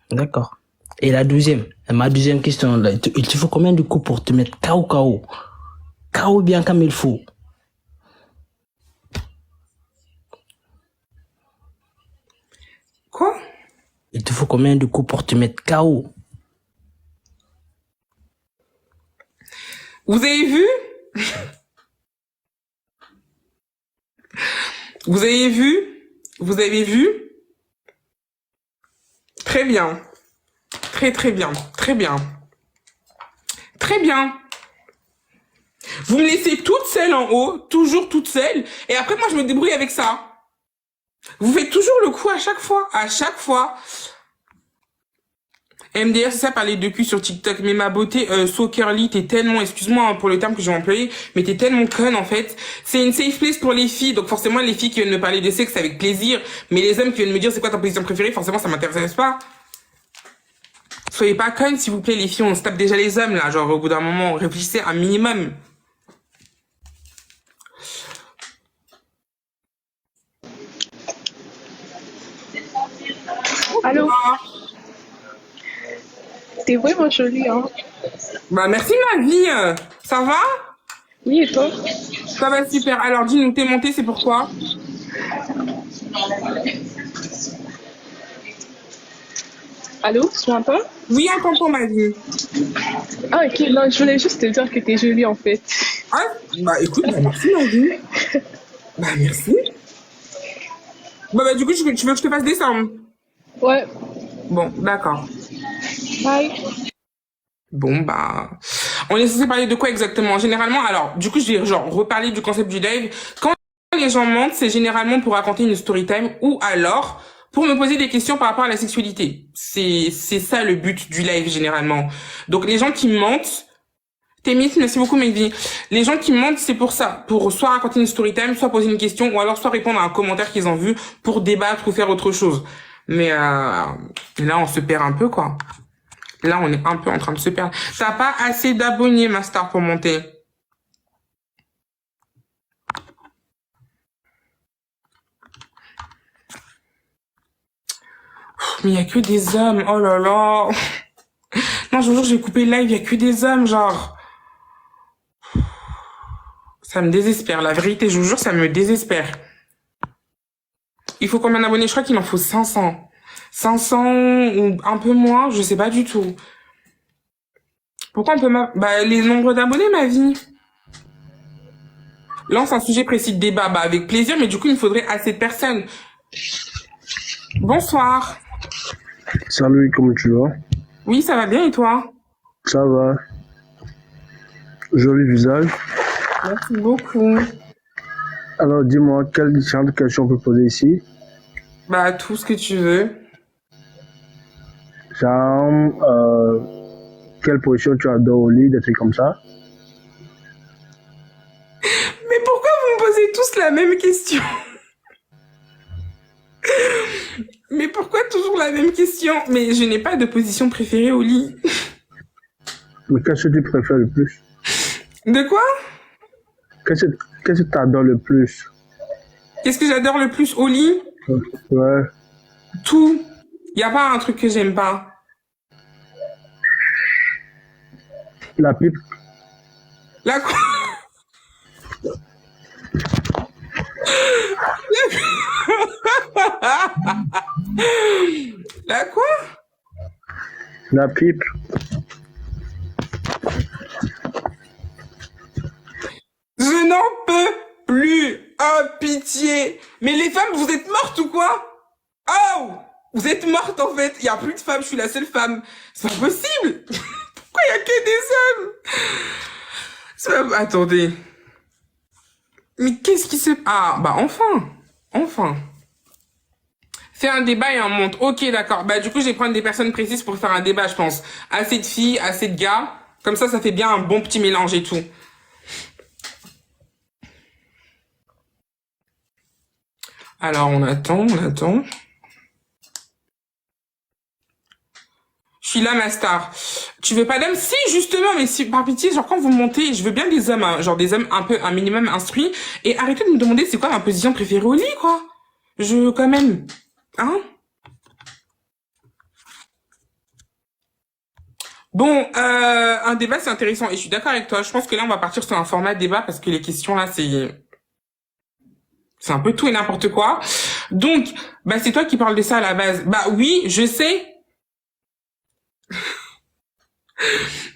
D'accord. Et ma deuxième question, là, il te faut combien de coups pour te mettre KO KO? KO bien comme il faut. Quoi? Il te faut combien de coups pour te mettre KO? Vous avez vu? Vous avez vu? Vous avez vu? Très bien. Très, très bien. Très bien. Très bien. Vous me laissez toute seule en haut, toujours toute seule, et après moi je me débrouille avec ça. Vous faites toujours le coup à chaque fois, à chaque fois. MDR, c'est ça, parler de cul sur TikTok. Mais ma beauté, Soccerly, t'es tellement, excuse-moi hein, pour le terme que j'ai employé, mais t'es tellement conne, en fait. C'est une safe place pour les filles, donc forcément, les filles qui viennent me parler de sexe, avec plaisir. Mais les hommes qui viennent me dire c'est quoi ta position préférée, forcément, ça m'intéresse pas. Soyez pas connes, s'il vous plaît, les filles, on se tape déjà les hommes, là. Genre, au bout d'un moment, réfléchissez un minimum. Allô? T'es vraiment jolie, hein? Bah, merci, ma vie. Ça va? Oui, et toi? Ça va super. Alors, dis-nous, t'es montée, c'est pourquoi? Allô? Tu m'entends? Oui, on t'entend, ma vie. Ah, ok, non, je voulais juste te dire que t'es jolie, en fait. Ah, bah, écoute, bah, merci, ma vie. Bah, merci. Bah, du coup, tu veux que je te fasse descendre? Ouais, Bon, d'accord. bye. Bon, bah, on est censé parler de quoi exactement? Généralement, alors, du coup, je vais genre reparler du concept du live. Quand les gens mentent, c'est généralement pour raconter une story time ou alors pour me poser des questions par rapport à la sexualité. C'est ça le but du live généralement. Donc, les gens qui mentent, Témis, merci beaucoup, Mehdi. Les gens qui mentent, c'est pour ça. Pour soit raconter une story time, soit poser une question ou alors soit répondre à un commentaire qu'ils ont vu pour débattre ou faire autre chose. Mais là, on se perd un peu, quoi. Là, on est un peu en train de se perdre. T'as pas assez d'abonnés, ma star, pour monter. Mais il y a que des hommes. Oh là là. Non, je vous jure, j'ai coupé le live. Il y a que des hommes, genre. Ça me désespère. La vérité, je vous jure, ça me désespère. Il faut combien d'abonnés? Je crois qu'il en faut 500. 500 ou un peu moins, je sais pas du tout. Pourquoi on peut bah, les nombres d'abonnés, ma vie. Lance un sujet précis de débat, bah, avec plaisir, mais du coup, il me faudrait assez de personnes. Bonsoir. Salut, comment tu vas? Oui, ça va bien, et toi? Ça va. Joli visage. Merci beaucoup. Alors, dis-moi, quelles différentes questions on peut poser ici? Bah, tout ce que tu veux. Genre, quelle position tu adores au lit, des trucs comme ça? Mais pourquoi vous me posez tous la même question? Mais pourquoi toujours la même question? Mais je n'ai pas de position préférée au lit. Mais qu'est-ce que tu préfères le plus? De quoi? Qu'est-ce que tu adores le plus? Qu'est-ce que j'adore le plus au lit? Ouais. Tout. Y a pas un truc que j'aime pas. La pipe. La quoi? La quoi? La pipe. Je n'en peux plus. Oh, pitié. Mais les femmes, vous êtes mortes ou quoi? Oh! Vous êtes mortes, en fait. Il y a plus de femmes, je suis la seule femme. C'est pas possible. Pourquoi il y a que des hommes? C'est pas... Attendez. Mais qu'est-ce qui se... Ah, bah enfin. Enfin. Fais un débat et on monte. Ok, d'accord. Bah du coup, je vais prendre des personnes précises pour faire un débat, je pense. Assez de filles, assez de gars. Comme ça fait bien un bon petit mélange et tout. Alors, on attend. Je suis là, ma star. Tu veux pas d'hommes? Si, justement, mais si, par pitié, genre, quand vous montez, je veux bien des hommes, hein, genre des hommes un minimum instruits. Et arrêtez de me demander c'est quoi ma position préférée au lit, quoi. Quand même. Hein? Bon, un débat, c'est intéressant. Et je suis d'accord avec toi. Je pense que là, on va partir sur un format de débat parce que les questions, là, c'est un peu tout et n'importe quoi. Donc, bah, c'est toi qui parles de ça à la base. Bah oui, je sais.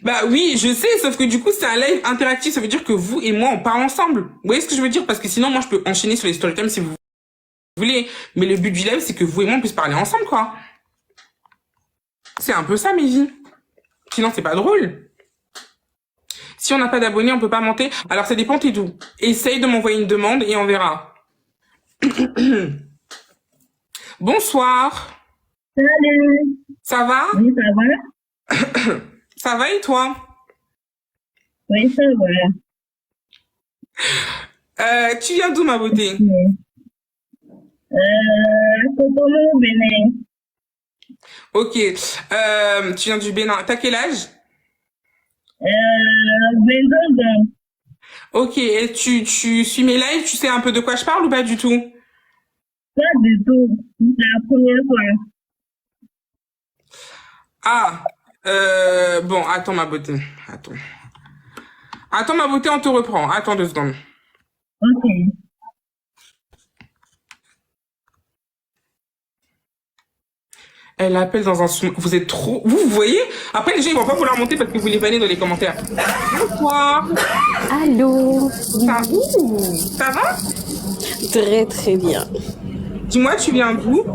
Bah oui, je sais, sauf que du coup, c'est un live interactif. Ça veut dire que vous et moi, on parle ensemble. Vous voyez ce que je veux dire? Parce que sinon, moi, je peux enchaîner sur les storytime si vous voulez. Mais le but du live, c'est que vous et moi, on puisse parler ensemble, quoi. C'est un peu ça, mes vies. Sinon, c'est pas drôle. Si on n'a pas d'abonnés, on peut pas monter. Alors, ça dépend, t'es d'où. Essaye de m'envoyer une demande et on verra. Bonsoir. Salut. Ça va? Oui, ça va? Ça va et toi? Oui, ça va. Tu viens d'où, ma beauté? Cotonou, Bénin. Ok. Tu viens du Bénin. T'as quel âge? 22 ans. Ok. Et tu suis mes lives? Tu sais un peu de quoi je parle ou pas du tout? Pas du tout. C'est la première fois. Ah. Bon, attends, ma beauté. Attends. Attends, ma beauté, on te reprend. Attends 2 secondes. Ok. Elle appelle dans un sous. Vous êtes trop. Vous voyez? Après, les gens, ils vont pas vouloir monter parce que vous les bannez dans les commentaires. Bonsoir. Allô. Ça, ça va? Très très bien. Dis-moi, tu viens d'où?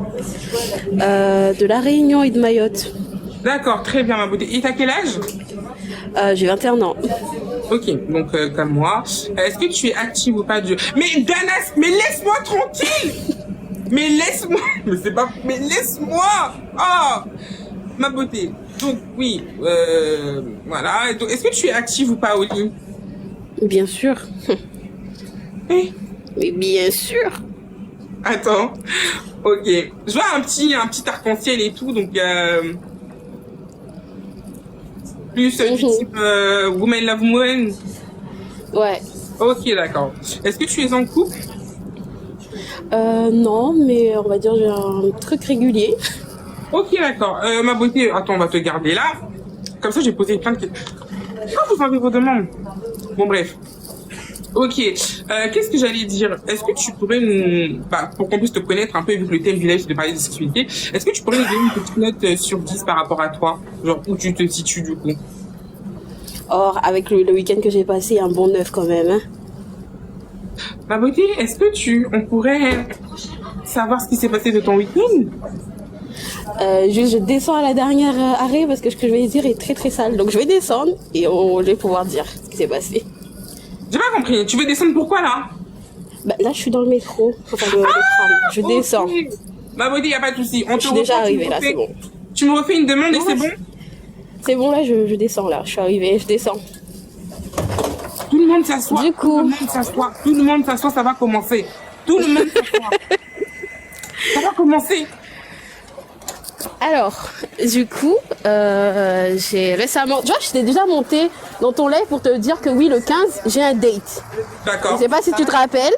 De la Réunion et de Mayotte. D'accord, très bien, ma beauté. Et t'as quel âge? J'ai 21 ans. Ok, donc comme moi. Est-ce que tu es active ou pas de... Mais Danas, mais laisse-moi tranquille. Mais laisse-moi. Mais c'est pas... Mais laisse-moi. Oh, ma beauté. Donc oui, voilà. Donc, est-ce que tu es active ou pas au lit? Bien sûr. Eh, Mais bien sûr. attends. Ok. Je vois un petit arc-en-ciel et tout, donc plus du type Woman Love Woman. Ouais. Ok, d'accord. Est-ce que tu es en couple? Non, mais on va dire j'ai un truc régulier. Ok, d'accord. Ma beauté, attends, on va te garder là. Comme ça, j'ai posé plein de questions. Ah, vous avez vos demandes. Bon, bref. Ok. Qu'est-ce que j'allais dire? Est-ce que tu pourrais nous... Bah, pour qu'on puisse te connaître un peu, vu que le thème du live, c'est de parler de sexualité, est-ce que tu pourrais nous donner une petite note sur 10 par rapport à toi? Genre, où tu te situes, du coup? Or, avec le week-end que j'ai passé, un bon 9 quand même. Hein. Ma beauté, est-ce que on pourrait savoir ce qui s'est passé de ton week-end? Juste, je descends à la dernière arrêt parce que ce que je vais dire est très très sale. Donc je vais descendre et je vais pouvoir dire ce qui s'est passé. J'ai pas compris. Tu veux descendre pourquoi, là? Bah, là, je suis dans le métro. Enfin, le tram. Je descends. Ok. Ma beauté, y a pas de souci. On Je te suis déjà reprend, tu me arrivée là, refais- c'est bon. Tu me refais une demande et Non, c'est là, bon? C'est bon, là, je descends là. Je suis arrivée, je descends. Tout le monde s'assoit. Du coup. Tout le monde s'assoit. Tout le monde s'assoit, ça va commencer. Tout le monde s'assoit. Ça va commencer. Alors, du coup, j'ai récemment... Tu vois, j'étais déjà montée dans ton live pour te dire que oui, le 15, j'ai un date. Je D'accord. sais pas si tu te rappelles.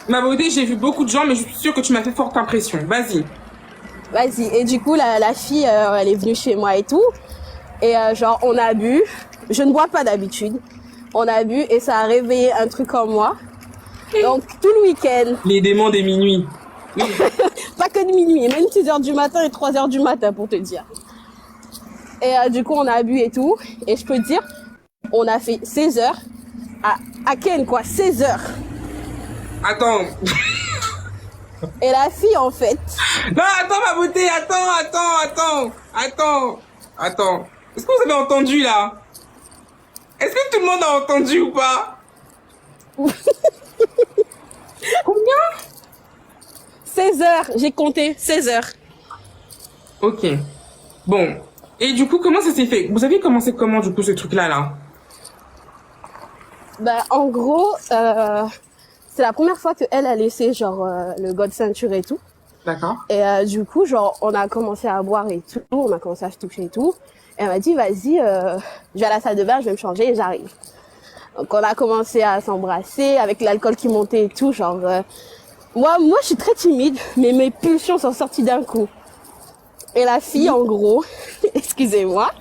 Ma beauté, j'ai vu beaucoup de gens, mais je suis sûre que tu m'as fait forte impression. Vas-y. Vas-y. Et du coup, la fille, elle est venue chez moi et tout. Et genre, on a bu. Je ne bois pas d'habitude. On a bu et ça a réveillé un truc en moi. Donc, tout le week-end, Les démons des minuit. pas que de minuit, même 6h du matin et 3h du matin pour te dire. Et du coup, on a bu et tout. Et je peux te dire, on a fait 16 heures à Ken, quoi, 16 heures. Attends. Et la fille, en fait, Non, attends, ma beauté. Attends. Est-ce que vous avez entendu, là? Est-ce que tout le monde a entendu ou pas? Combien? 16 heures, j'ai compté 16 heures. Ok. Bon. Et du coup, comment ça s'est fait? Vous avez commencé comment, du coup, ce truc-là, là? Bah, en gros, c'est la première fois qu'elle a laissé, genre, le God ceinture et tout. D'accord. Et du coup, genre, on a commencé à boire et tout, on a commencé à se toucher et tout. Et elle m'a dit, vas-y, je vais à la salle de bain, je vais me changer et j'arrive. Donc, on a commencé à s'embrasser avec l'alcool qui montait et tout, genre... Moi, je suis très timide, mais mes pulsions sont sorties d'un coup. Et la fille, en gros, excusez-moi,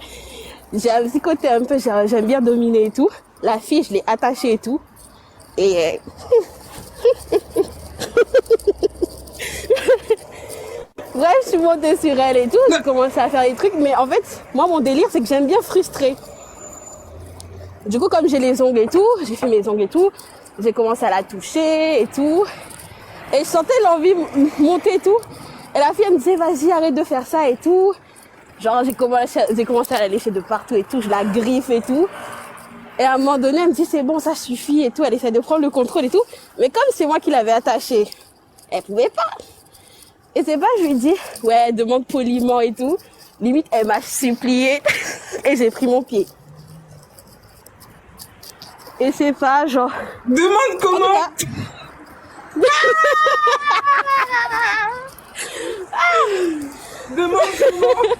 j'ai un petit côté un peu, j'aime bien dominer et tout. La fille, je l'ai attachée et tout. Et... Bref, je suis montée sur elle et tout, j'ai commencé à faire des trucs, mais en fait, moi, mon délire, c'est que j'aime bien frustrer. Du coup, comme j'ai les ongles et tout, j'ai fait mes ongles et tout, j'ai commencé à la toucher et tout. Et je sentais l'envie monter et tout. Et la fille, elle me disait, vas-y, arrête de faire ça et tout. Genre, j'ai commencé à la lécher de partout et tout, je la griffe et tout. Et à un moment donné, elle me dit, c'est bon, ça suffit et tout. Elle essaie de prendre le contrôle et tout. Mais comme c'est moi qui l'avais attachée, elle pouvait pas. Et c'est pas, je lui dis, ouais, demande poliment et tout. Limite, elle m'a supplié et j'ai pris mon pied. Et c'est pas, genre... Demande En comment? tout cas, Demande comment?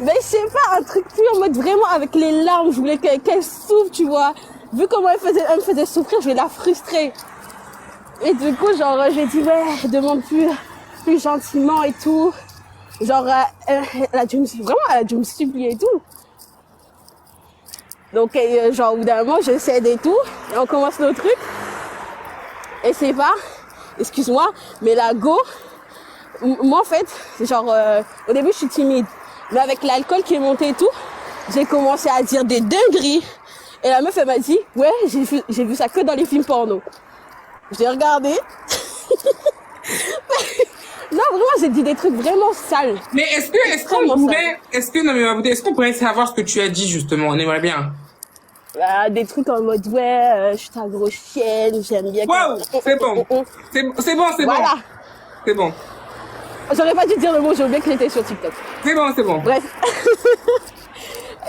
mais je sais pas, un truc plus en mode vraiment avec les larmes. Je voulais qu'elle souffre, tu vois. Vu comment elle me faisait souffrir, je vais la frustrer. Et du coup, genre, j'ai dit, ouais, demande plus gentiment et tout. Genre, elle a dû me supplier et tout. Donc, genre, au bout d'un moment, je cède et tout. Et on commence nos trucs. Et c'est pas, excuse-moi, mais la go, moi, en fait, genre, au début, je suis timide. Mais avec l'alcool qui est monté et tout, j'ai commencé à dire des dingueries. Et la meuf, elle m'a dit, ouais, j'ai vu ça que dans les films porno. J'ai regardé. Non, vraiment, j'ai dit des trucs vraiment sales. Mais est-ce qu'on pourrait savoir ce que tu as dit, justement? On aimerait bien. Des trucs en mode, ouais, je suis ta grosse chienne, j'aime bien... Wow, c'est bon. C'est bon. Voilà. C'est bon. J'aurais pas dû dire le mot, j'ai oublié que j'étais sur TikTok. C'est bon. Bref.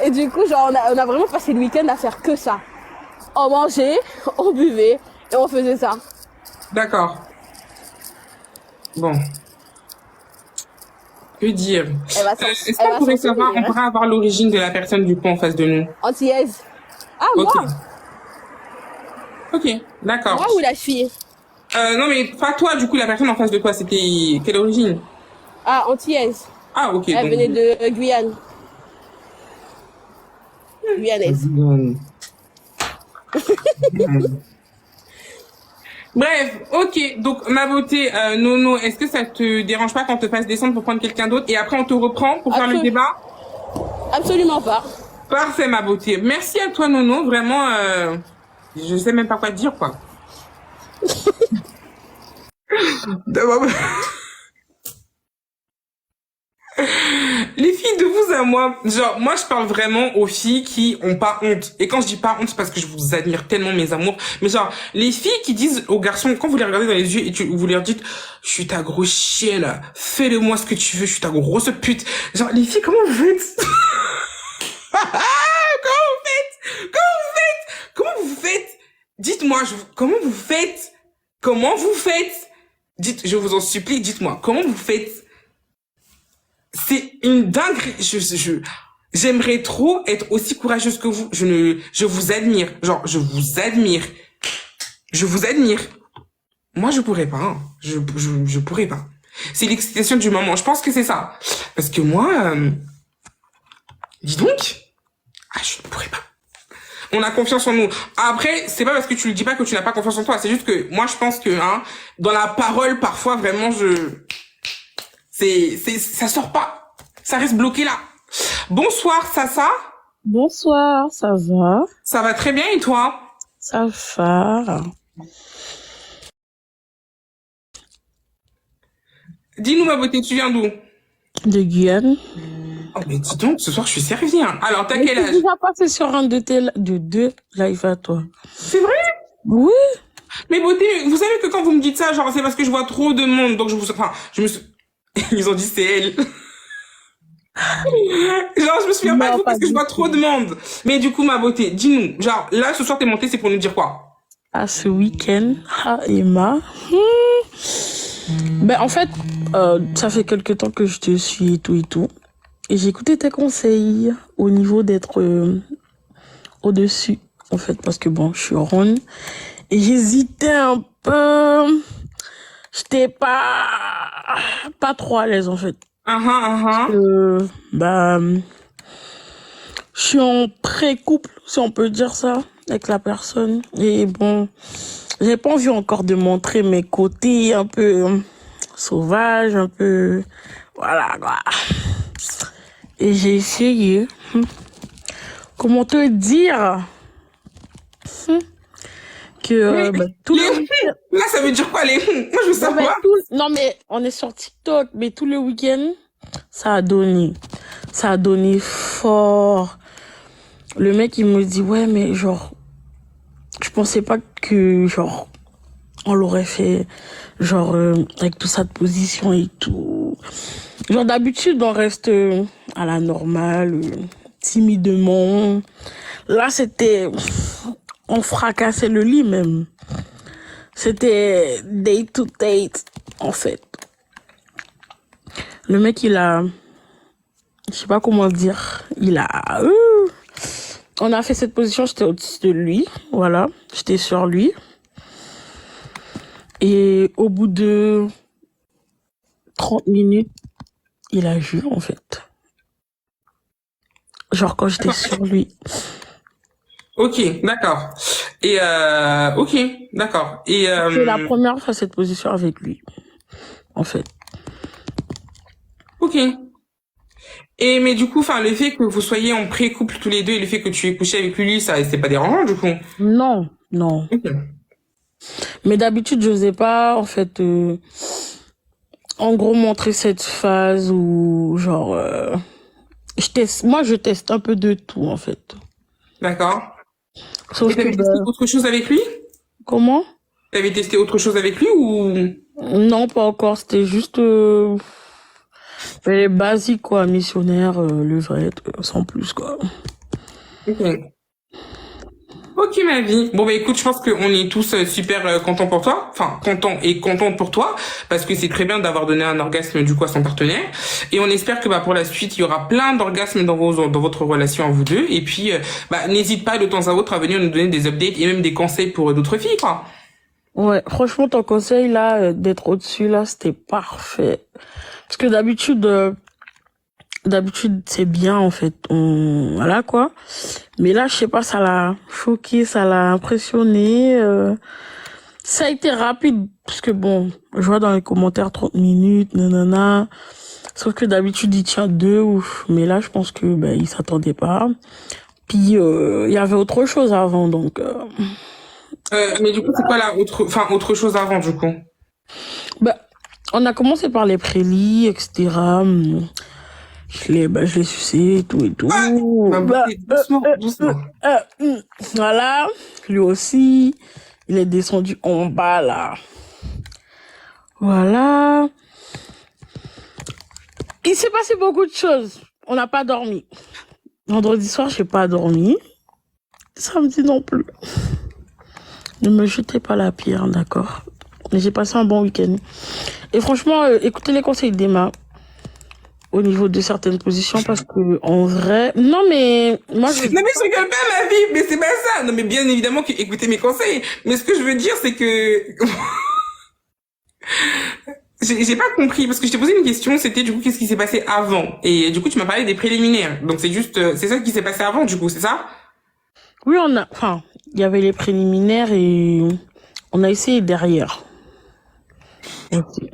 Et du coup, genre, on a vraiment passé le week-end à faire que ça. On mangeait, on buvait, et on faisait ça. D'accord. Bon. Que dire? Est-ce qu'on pourrait savoir, on pourrait avoir l'origine de la personne du coup en face de nous? Antillaise. Ah, Ok. moi? Ok, d'accord. Moi ou la fille? Non mais pas toi, du coup la personne en face de toi, c'était quelle origine? Ah, antillaise. Ah ok. Elle donc... venait de Guyane. Guyanaise. Bref, ok. Donc ma beauté, Nono, est-ce que ça te dérange pas qu'on te fasse descendre pour prendre quelqu'un d'autre et après on te reprend pour faire le débat? Absolument pas. Parfait ma beauté. Merci à toi Nono, vraiment. Je sais même pas quoi te dire quoi. Les filles, de vous à moi, genre, moi, je parle vraiment aux filles qui ont pas honte. Et quand je dis pas honte, c'est parce que je vous admire tellement, mes amours. Mais genre, les filles qui disent aux garçons, quand vous les regardez dans les yeux et vous leur dites, je suis ta grosse chienne, fais-le-moi ce que tu veux, je suis ta grosse pute. Genre, les filles, comment vous faites? Comment vous faites? Dites-moi, comment vous faites? Comment vous faites? Dites, je vous en supplie, dites-moi, comment vous faites? C'est une dinguerie. J'aimerais trop être aussi courageuse que vous. Je vous admire. Genre, je vous admire. Moi, je pourrais pas. Hein. Je pourrais pas. C'est l'excitation du moment. Je pense que c'est ça. Parce que moi, dis donc, je ne pourrais pas. On a confiance en nous. Après, c'est pas parce que tu le dis pas que tu n'as pas confiance en toi. C'est juste que moi, je pense que dans la parole, parfois, vraiment, ça sort pas. Ça reste bloqué là. Bonsoir, Sasa. Bonsoir, ça va? Ça va très bien et toi? Ça va. Dis-nous ma beauté, tu viens d'où? De Guyane. Oh mais dis donc, ce soir je suis servie. Hein. Alors t'as quel âge? Tu déjà passé sur un de tes deux lives à toi. C'est vrai? Oui. Mais beauté, vous savez que quand vous me dites ça, genre c'est parce que je vois trop de monde, donc je me suis... Ils ont dit c'est elle. Genre je me souviens pas de vous parce que je vois trop de monde. Mais du coup ma beauté, dis-nous, genre là ce soir t'es montée, c'est pour nous dire quoi? À ce week-end, Emma. Ben en fait, ça fait quelque temps que je te suis et tout. Et j'ai écouté tes conseils au niveau d'être au-dessus, en fait, parce que bon, je suis ronde. Et j'hésitais un peu. J'étais pas trop à l'aise, en fait. Je suis en pré-couple, si on peut dire ça, avec la personne. Et bon, j'ai pas envie encore de montrer mes côtés un peu sauvages, un peu... Voilà, quoi. Et j'ai essayé. Comment te dire que tous les là ça veut dire quoi les moi je veux savoir. Non mais on est sur TikTok, mais tout le week-end ça a donné fort. Le mec il me dit ouais mais genre je pensais pas que genre on l'aurait fait, genre, avec toute cette position et tout. Genre, d'habitude, on reste à la normale, timidement. Là, c'était, on fracassait le lit même. C'était date to date, en fait. Le mec, il a, je sais pas comment dire, on a fait cette position, j'étais au-dessus de lui, voilà, j'étais sur lui. Et au bout de 30 minutes, il a vu, en fait. Genre quand j'étais sur lui. Ok, d'accord. Et ok, d'accord. Et C'est la première fois cette position avec lui, en fait. ok. Et mais du coup, enfin, le fait que vous soyez en pré-couple tous les deux et le fait que tu aies couché avec lui, ça, c'est pas dérangeant du coup. Non, non. Ok. Mais d'habitude, je n'osais pas, en fait, en gros, montrer cette phase où, genre, moi, je teste un peu de tout, en fait. D'accord. Sauf Et t'avais que, testé autre chose avec lui? comment? T'avais testé autre chose avec lui ou? Non, pas encore. C'était juste les basiques, quoi. Missionnaire, levrette, sans plus, quoi. Ok. Ok, ma vie. Bon, bah, écoute, je pense qu'on est tous super contents pour toi. Enfin, contents et contentes pour toi. Parce que c'est très bien d'avoir donné un orgasme, du coup, à son partenaire. Et on espère que, bah, pour la suite, il y aura plein d'orgasmes dans votre relation à vous deux. Et puis, bah, n'hésite pas de temps à autre à venir nous donner des updates et même des conseils pour d'autres filles, quoi. Ouais, franchement, ton conseil, là, d'être au-dessus, là, c'était parfait. Parce que d'habitude, c'est bien, en fait. Voilà, quoi. Mais là, je sais pas, ça l'a choqué, ça l'a impressionné. Ça a été rapide, parce que bon, je vois dans les commentaires 30 minutes, nanana. Sauf que d'habitude, il tient 2, ouf. Mais là, je pense que, il s'attendait pas. Puis, il y avait autre chose avant, donc... Mais du coup, c'est quoi la autre chose avant, du coup? On a commencé par les prélis, etc. Je l'ai sucé et tout et tout. Doucement. Voilà. Lui aussi, il est descendu en bas, là. Voilà. Il s'est passé beaucoup de choses. On n'a pas dormi. Vendredi soir, j'ai pas dormi. Samedi non plus. Ne me jetez pas la pierre, d'accord? Mais j'ai passé un bon week-end. Et franchement, écoutez les conseils d'Emma au niveau de certaines positions parce que en vrai, non mais moi je... Non mais je rigole pas, ma vie, mais c'est pas ça. Non mais bien évidemment que écoutez mes conseils. Mais ce que je veux dire, c'est que j'ai pas compris parce que je t'ai posé une question. C'était du coup qu'est-ce qui s'est passé avant et du coup tu m'as parlé des préliminaires. Donc c'est juste c'est ça qui s'est passé avant du coup, c'est ça? Oui, il y avait les préliminaires et on a essayé derrière. Okay.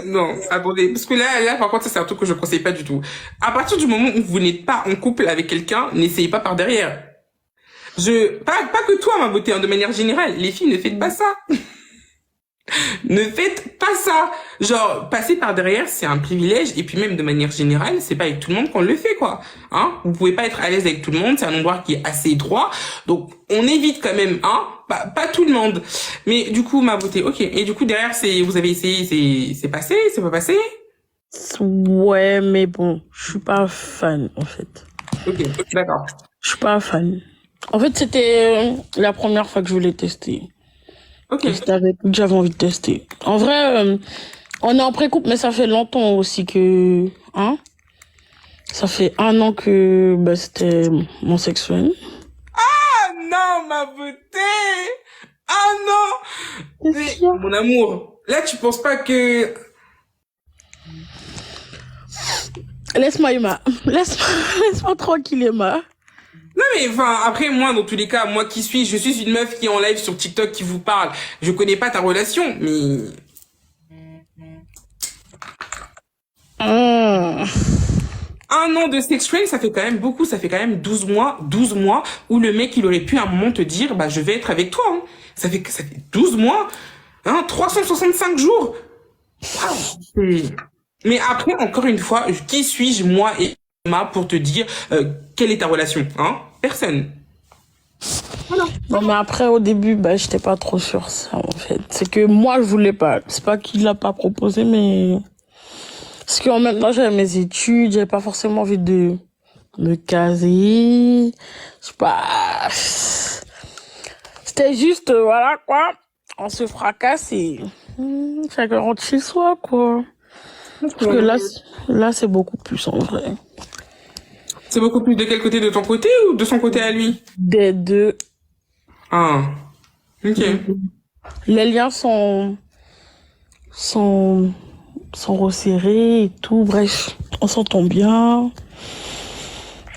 Non, attendez, parce que là, par contre, ça, c'est un truc que je conseille pas du tout. À partir du moment où vous n'êtes pas en couple avec quelqu'un, n'essayez pas par derrière. Pas que toi, ma beauté, hein, de manière générale. Les filles, ne faites pas ça. Ne faites pas ça. Genre, passer par derrière, c'est un privilège. Et puis même, de manière générale, c'est pas avec tout le monde qu'on le fait, quoi. Hein? Vous pouvez pas être à l'aise avec tout le monde. C'est un endroit qui est assez étroit. Donc, on évite quand même, hein? Pas tout le monde. Mais du coup, ma beauté, ok. Et du coup, derrière, vous avez essayé, c'est passé, c'est pas passé? Ouais, mais bon, je suis pas fan, en fait. Ok, d'accord. Je suis pas fan. En fait, c'était la première fois que je voulais tester. Ok. C'était avec lui que j'avais envie de tester. En vrai, on est en pré-couple, mais ça fait longtemps aussi que... Hein? Ça fait 1 an que c'était mon sexuel. Ah non, ma beauté! Ah non! Mais, mon amour, là, tu penses pas que... Laisse-moi, Emma. Laisse-moi tranquille, Emma. Non mais enfin après moi dans tous les cas moi qui suis je suis une meuf qui est en live sur TikTok qui vous parle, je connais pas ta relation mais un an de sex train ça fait quand même beaucoup, ça fait quand même 12 mois où le mec il aurait pu à un moment te dire bah je vais être avec toi hein. Ça fait 12 mois hein, 365 jours. Wow. Mais après encore une fois qui suis-je moi et Emma pour te dire quelle est ta relation hein? Personne. Non, mais après, au début, bah, j'étais pas trop sur ça, en fait. C'est que moi, je voulais pas. C'est pas qu'il l'a pas proposé, mais... Parce qu'en même temps, j'avais mes études, j'avais pas forcément envie de me caser. Je sais pas... C'était juste, voilà, quoi. On se fracasse et... chacun rentre chez soi, quoi. Parce que là, c'est beaucoup plus, en vrai. C'est beaucoup plus de quel côté, de ton côté ou de son côté à lui? Des deux. Ah, ok. Les liens sont resserrés et tout. Bref, on s'entend bien.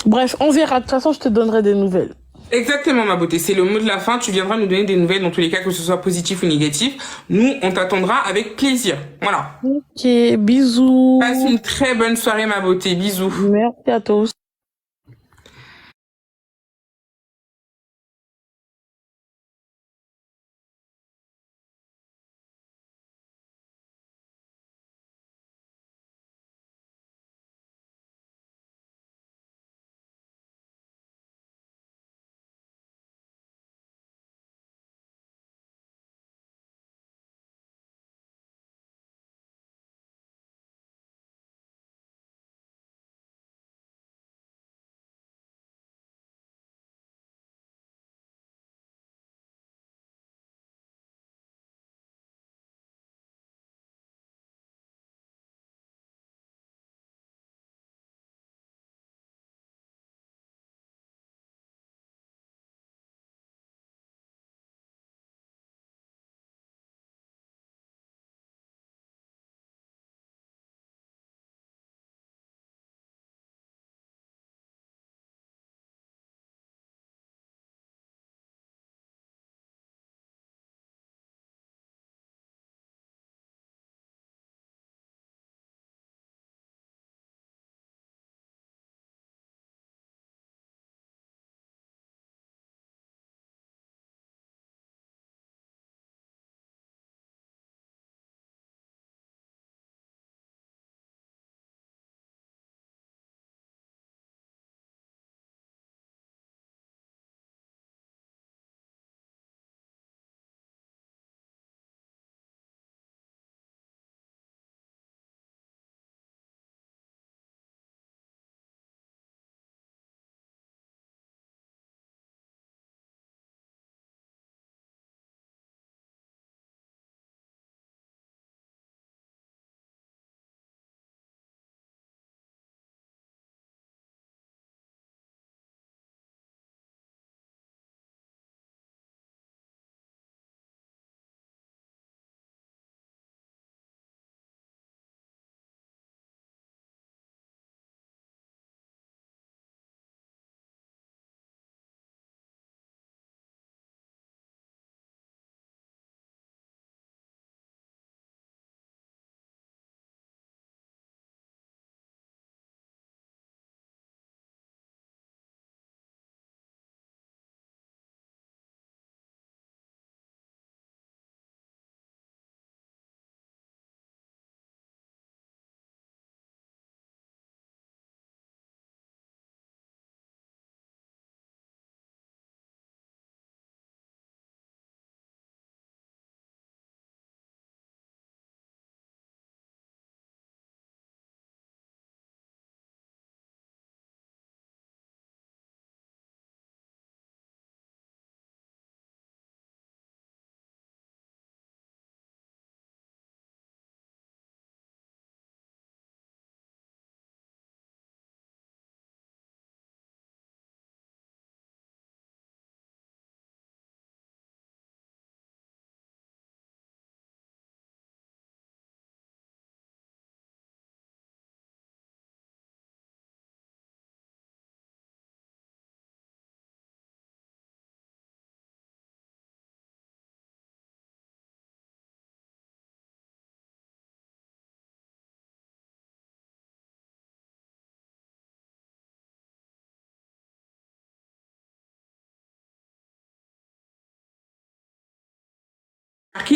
Bref, on verra. De toute façon, je te donnerai des nouvelles. Exactement, ma beauté. C'est le mot de la fin. Tu viendras nous donner des nouvelles dans tous les cas, que ce soit positif ou négatif. Nous, on t'attendra avec plaisir. Voilà. Ok, bisous. Passe une très bonne soirée, ma beauté. Bisous. Merci à tous.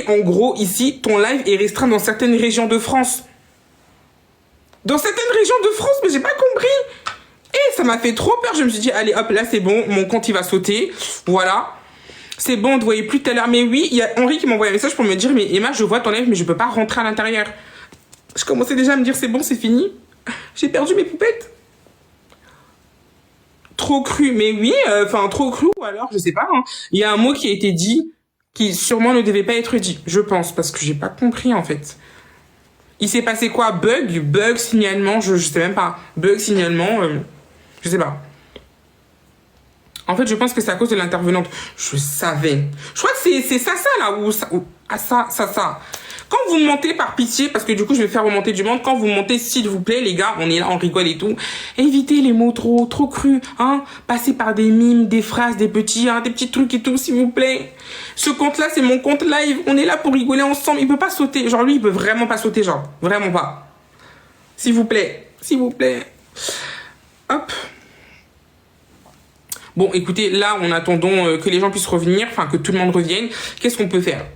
En gros, ici, ton live est restreint dans certaines régions de France. Dans certaines régions de France, mais j'ai pas compris. Et ça m'a fait trop peur. Je me suis dit, allez, hop, là, c'est bon. Mon compte, il va sauter. Voilà. C'est bon, on ne te voyait plus tout à l'heure. Mais oui, il y a Henri qui m'a envoyé un message pour me dire, mais Emma, je vois ton live, mais je peux pas rentrer à l'intérieur. Je commençais déjà à me dire, c'est bon, c'est fini. J'ai perdu mes poupettes. Trop cru, mais oui, enfin, trop cru, ou alors, je sais pas, hein. Il y a un mot qui a été dit, qui sûrement ne devait pas être dit, je pense, parce que j'ai pas compris, en fait. Il s'est passé quoi? Bug, signalement, je sais même pas. Bug, signalement, je sais pas. En fait, je pense que c'est à cause de l'intervenante. Je savais. Je crois que c'est ça, là, ça. Quand vous montez, par pitié, parce que du coup, je vais faire remonter du monde, quand vous montez, s'il vous plaît, les gars, on est là, on rigole et tout, évitez les mots trop crus, hein. Passez par des mimes, des phrases, des petits trucs et tout, s'il vous plaît. Ce compte-là, c'est mon compte live. On est là pour rigoler ensemble. Il peut pas sauter. Genre, lui, il peut vraiment pas sauter, genre. Vraiment pas. S'il vous plaît. S'il vous plaît. Hop. Bon, écoutez, là, en attendant que les gens puissent revenir, enfin, que tout le monde revienne, qu'est-ce qu'on peut faire?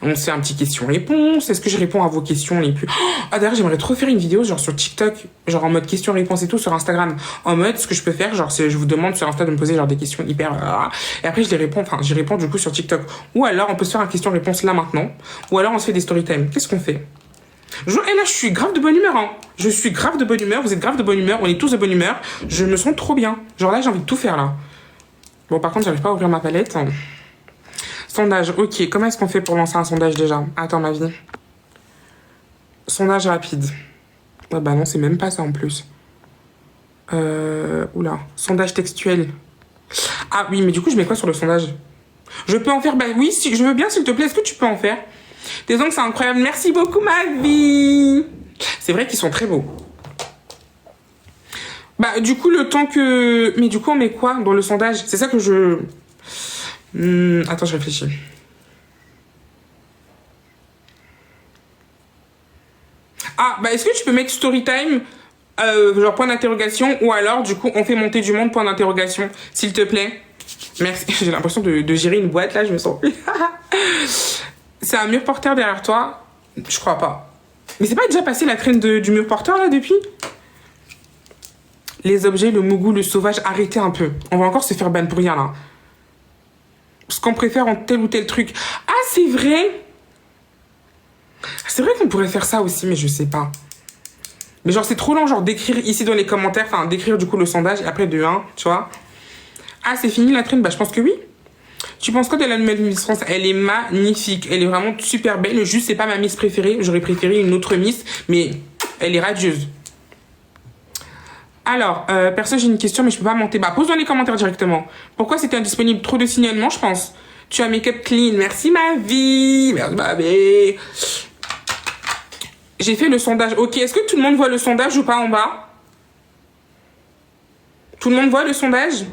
On se fait un petit question-réponse. Est-ce que je réponds à vos questions les plus... Ah, d'ailleurs, j'aimerais trop faire une vidéo, genre, sur TikTok, genre, en mode question-réponse et tout, sur Instagram. En mode, ce que je peux faire, genre, c'est, je vous demande sur Insta de me poser, genre, des questions hyper... et après, je les réponds, enfin, j'y réponds, du coup, sur TikTok. Ou alors, on peut se faire un question-réponse là, maintenant. Ou alors, on se fait des story time. Qu'est-ce qu'on fait? Et là, je suis grave de bonne humeur, hein. Je suis grave de bonne humeur, vous êtes grave de bonne humeur, on est tous de bonne humeur. Je me sens trop bien. Genre, là, j'ai envie de tout faire, là. Bon, par contre, j'arrive pas à ouvrir ma palette. Sondage, ok. Comment est-ce qu'on fait pour lancer un sondage déjà? Attends, ma vie. Sondage rapide. Ah bah non, c'est même pas ça en plus. Oula. Sondage textuel. Ah oui, mais du coup, je mets quoi sur le sondage? Je peux en faire? Bah oui, si, je veux bien, s'il te plaît. Est-ce que tu peux en faire? Tes ongles, c'est incroyable. Merci beaucoup, ma vie. C'est vrai qu'ils sont très beaux. Bah, du coup, le temps que... Mais du coup, on met quoi dans le sondage? C'est ça que je... attends, je réfléchis. Ah, bah, est-ce que tu peux mettre story time, genre point d'interrogation, ou alors, du coup, on fait monter du monde, point d'interrogation, s'il te plaît? Merci. J'ai l'impression de gérer une boîte, là, je me sens... C'est un mur porteur derrière toi? Je crois pas. Mais c'est pas déjà passé la traîne du mur porteur, là, depuis? Les objets, le mougou, le sauvage, arrêtez un peu. On va encore se faire ban pour rien, là. Ce qu'on préfère en tel ou tel truc. Ah, c'est vrai. C'est vrai qu'on pourrait faire ça aussi, mais je sais pas. Mais genre, c'est trop long, genre, d'écrire ici dans les commentaires, enfin, d'écrire, du coup, le sondage, et après de 1, tu vois. Ah, c'est fini la traîne? Bah, je pense que oui. Tu penses quoi de la nouvelle Miss France? Elle est magnifique. Elle est vraiment super belle. Juste, c'est pas ma Miss préférée. J'aurais préféré une autre Miss, mais elle est radieuse. Alors, perso, j'ai une question, mais je peux pas monter. Bah, pose dans les commentaires directement. Pourquoi c'était indisponible? Trop de signalements, je pense. Tu as make-up clean. Merci, ma vie. Merci, ma vie. J'ai fait le sondage. Ok, est-ce que tout le monde voit le sondage ou pas en bas? Tout le monde voit le sondage?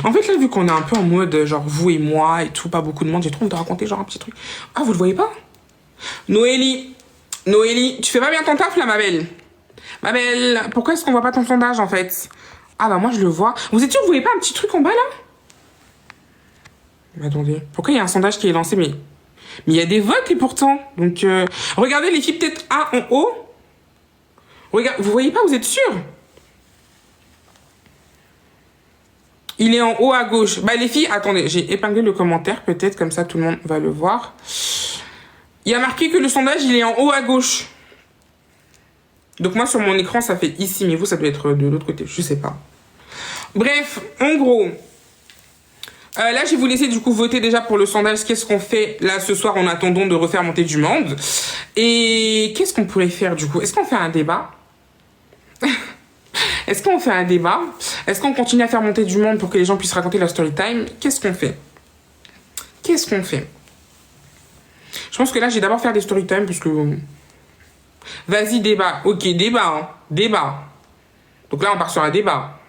En fait, là, vu qu'on est un peu en mode, genre, vous et moi et tout, pas beaucoup de monde, j'ai trop envie de raconter, genre, un petit truc. Ah, vous le voyez pas? Noélie, tu fais pas bien ton taf, là, ma belle? Ma belle, pourquoi est-ce qu'on voit pas ton sondage, en fait? Ah, bah, moi, je le vois. Vous êtes sûr que vous voyez pas un petit truc en bas, là? Mais attendez, pourquoi il y a un sondage qui est lancé? Mais il y a des votes, et pourtant. Donc, regardez les filles, peut-être en haut. Regarde, vous voyez pas, vous êtes sûr? Il est en haut à gauche. Bah, les filles, attendez, j'ai épinglé le commentaire, peut-être, comme ça, tout le monde va le voir. Il y a marqué que le sondage, il est en haut à gauche. Donc, moi, sur mon écran, ça fait ici, mais vous, ça doit être de l'autre côté, je sais pas. Bref, en gros, là, je vais vous laisser, du coup, voter déjà pour le sondage. Qu'est-ce qu'on fait, là, ce soir, en attendant de refaire monter du monde? Et qu'est-ce qu'on pourrait faire, du coup? Est-ce qu'on fait un débat? Est-ce qu'on fait un débat? Est-ce qu'on continue à faire monter du monde pour que les gens puissent raconter leur story time? Qu'est-ce qu'on fait? Qu'est-ce qu'on fait? Je pense que là, je vais d'abord faire des story time parce que... Vas-y, débat. Ok, débat, hein. Débat. Donc là, on part sur un débat.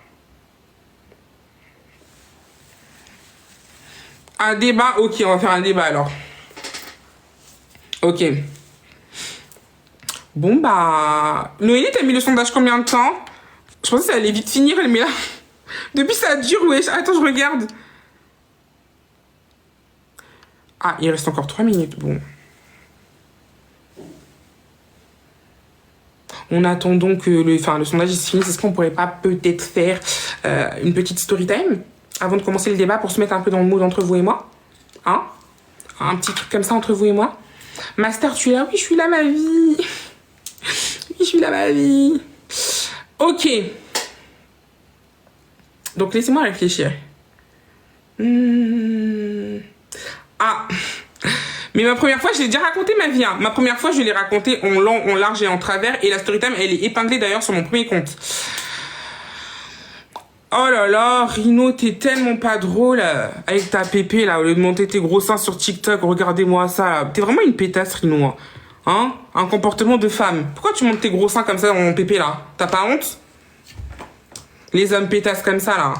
Un débat, ok, on va faire un débat, alors. Ok. Bon, bah... Noélie, t'as mis le sondage combien de temps? Je pensais que ça allait vite finir, mais là... Depuis, ça dure, wesh. Attends, je regarde. Ah, il reste encore 3 minutes. Bon. On attend donc que le sondage se finisse. Est-ce qu'on pourrait pas peut-être faire une petite story time? avant de commencer le débat, pour se mettre un peu dans le mood entre vous et moi. Hein? Un petit truc comme ça entre vous et moi. Master, tu es là? Oui, je suis là, ma vie. Oui, je suis là, ma vie. Ok. Donc, laissez-moi réfléchir. Ah. Mais ma première fois, je l'ai déjà raconté ma vie. Hein. Ma première fois, je l'ai raconté en long, en large et en travers. Et la story time, elle est épinglée d'ailleurs sur mon premier compte. Oh là là, Rino, t'es tellement pas drôle avec ta pépé là, au lieu de monter tes gros seins sur TikTok, regardez-moi ça. T'es vraiment une pétasse, Rino. Hein? Un comportement de femme. Pourquoi tu montes tes gros seins comme ça dans mon pépé là? T'as pas honte? Les hommes pétasses comme ça là.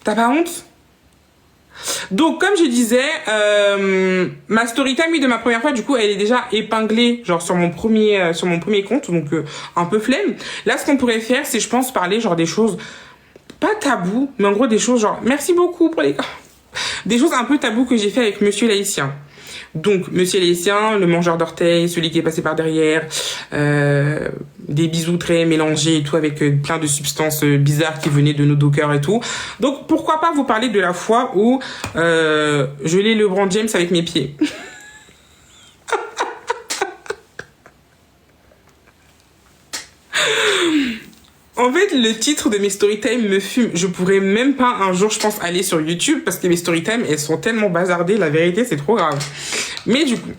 T'as pas honte? Donc, comme je disais, ma story time de ma première fois, du coup, elle est déjà épinglée, genre sur mon premier compte, donc un peu flemme. Là, ce qu'on pourrait faire, c'est, je pense, parler genre des choses pas tabous, mais en gros des choses genre, merci beaucoup pour les gars, des choses un peu tabous que j'ai fait avec Monsieur l'Haïtien. Donc, Monsieur l'Haïtien, le mangeur d'orteils, celui qui est passé par derrière, des bisous très mélangés et tout, avec plein de substances bizarres qui venaient de nos dockers et tout. Donc, pourquoi pas vous parler de la fois où je l'ai LeBron James avec mes pieds. En fait, le titre de mes storytime me fume. Je pourrais même pas un jour, je pense, aller sur YouTube parce que mes storytime, elles sont tellement bazardées. La vérité, c'est trop grave. Mais du coup,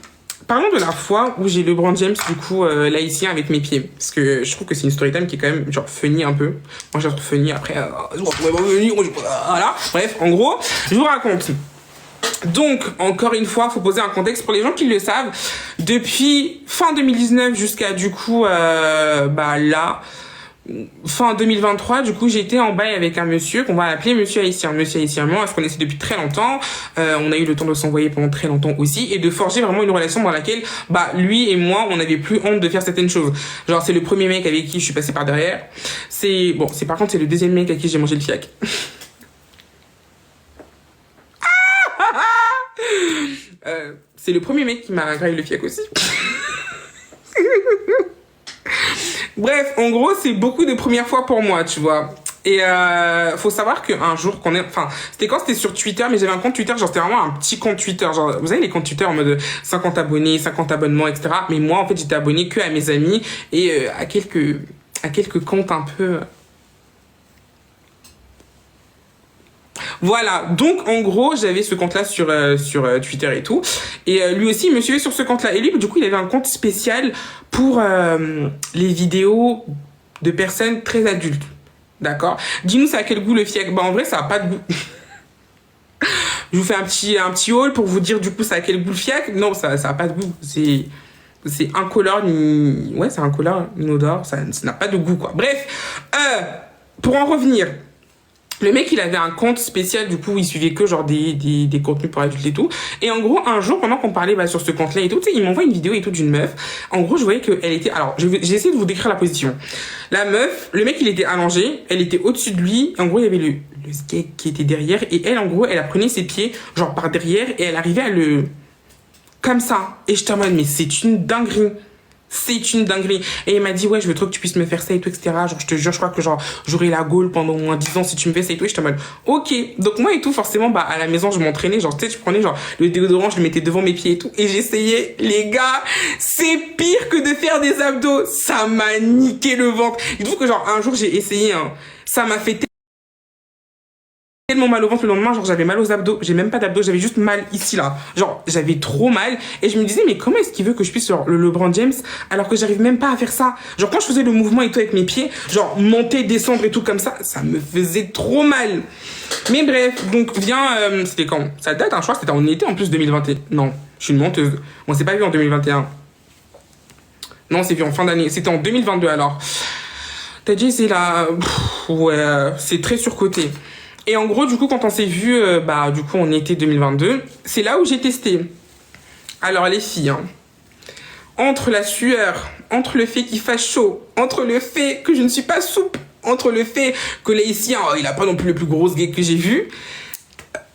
parlons de la fois où j'ai LeBron James, du coup, l'haïtien avec mes pieds. Parce que je trouve que c'est une storytime qui est quand même, genre, funny un peu. Moi, je la trouve funny. Après, voilà. Bref, en gros, je vous raconte. Donc, encore une fois, faut poser un contexte pour les gens qui le savent. Depuis fin 2019 jusqu'à, du coup, là... fin 2023, du coup, j'étais en bail avec un monsieur qu'on va appeler Monsieur Haïtien. Monsieur Haïtien, moi, on se connaissait depuis très longtemps. On a eu le temps de s'envoyer pendant très longtemps aussi et de forger vraiment une relation dans laquelle, lui et moi, on n'avait plus honte de faire certaines choses. Genre, c'est le premier mec avec qui je suis passée par derrière. Par contre, c'est le deuxième mec à qui j'ai mangé le fiac. C'est le premier mec qui m'a graillé le fiac aussi. Bref, en gros, c'est beaucoup de premières fois pour moi, tu vois. Et faut savoir qu'un jour c'était quand c'était sur Twitter, mais j'avais un compte Twitter, genre c'était vraiment un petit compte Twitter, genre vous savez les comptes Twitter en mode 50 abonnés, 50 abonnements, etc. Mais moi, en fait, j'étais abonné que à mes amis et à quelques comptes un peu... Voilà, donc en gros, j'avais ce compte-là sur Twitter et tout. Et lui aussi, il me suivait sur ce compte-là. Et lui, du coup, il avait un compte spécial pour les vidéos de personnes très adultes. D'accord? Dis-nous, ça a quel goût le fiac? En vrai, ça a pas de goût. Je vous fais un petit haul pour vous dire, du coup, ça a quel goût le fiac? Non, ça a pas de goût. C'est incolore, c'est incolore, inodore, ça n'a pas de goût, quoi. Bref, pour en revenir... Le mec, il avait un compte spécial, du coup, il suivait que genre des contenus pour adultes et tout. Et en gros, un jour, pendant qu'on parlait sur ce compte-là et tout, tu sais, il m'envoie une vidéo et tout d'une meuf. En gros, je voyais qu'elle était... Alors, j'ai essayé de vous décrire la position. La meuf, le mec, il était allongé, elle était au-dessus de lui. En gros, il y avait le skate qui était derrière. Et elle, en gros, elle apprenait ses pieds, genre par derrière, et elle arrivait à le... Comme ça. Et je te demande, mais c'est une dinguerie. C'est une dinguerie. Et il m'a dit, ouais, je veux trop que tu puisses me faire ça et tout, etc. Genre, je te jure, je crois que genre, j'aurai la gaule pendant au moins 10 ans si tu me fais ça et tout. Et je te mode, ok. Donc, moi et tout, forcément, à la maison, je m'entraînais. Genre, tu sais, je prenais genre, le déodorant, je le mettais devant mes pieds et tout. Et j'essayais, les gars, c'est pire que de faire des abdos. Ça m'a niqué le ventre. Il trouve que genre, un jour, j'ai essayé, ça m'a fait tellement mal au ventre le lendemain, genre j'avais mal aux abdos, j'ai même pas d'abdos, j'avais juste mal ici là, genre j'avais trop mal et je me disais mais comment est-ce qu'il veut que je puisse faire le LeBron James alors que j'arrive même pas à faire ça, genre quand je faisais le mouvement et tout avec mes pieds, genre monter, descendre et tout comme ça me faisait trop mal. Mais bref, donc c'était quand ça date, je crois que c'était en été en plus 2021, non, je suis une menteuse, on s'est pas vu en 2021, non c'est vu en fin d'année, c'était en 2022 alors, t'as dit c'est là, ouais, c'est très surcoté. Et en gros, du coup, quand on s'est vu, du coup, en été 2022, c'est là où j'ai testé. Alors, les filles, entre la sueur, entre le fait qu'il fasse chaud, entre le fait que je ne suis pas souple, entre le fait que l'haïtien, il a pas non plus le plus gros gay que j'ai vu,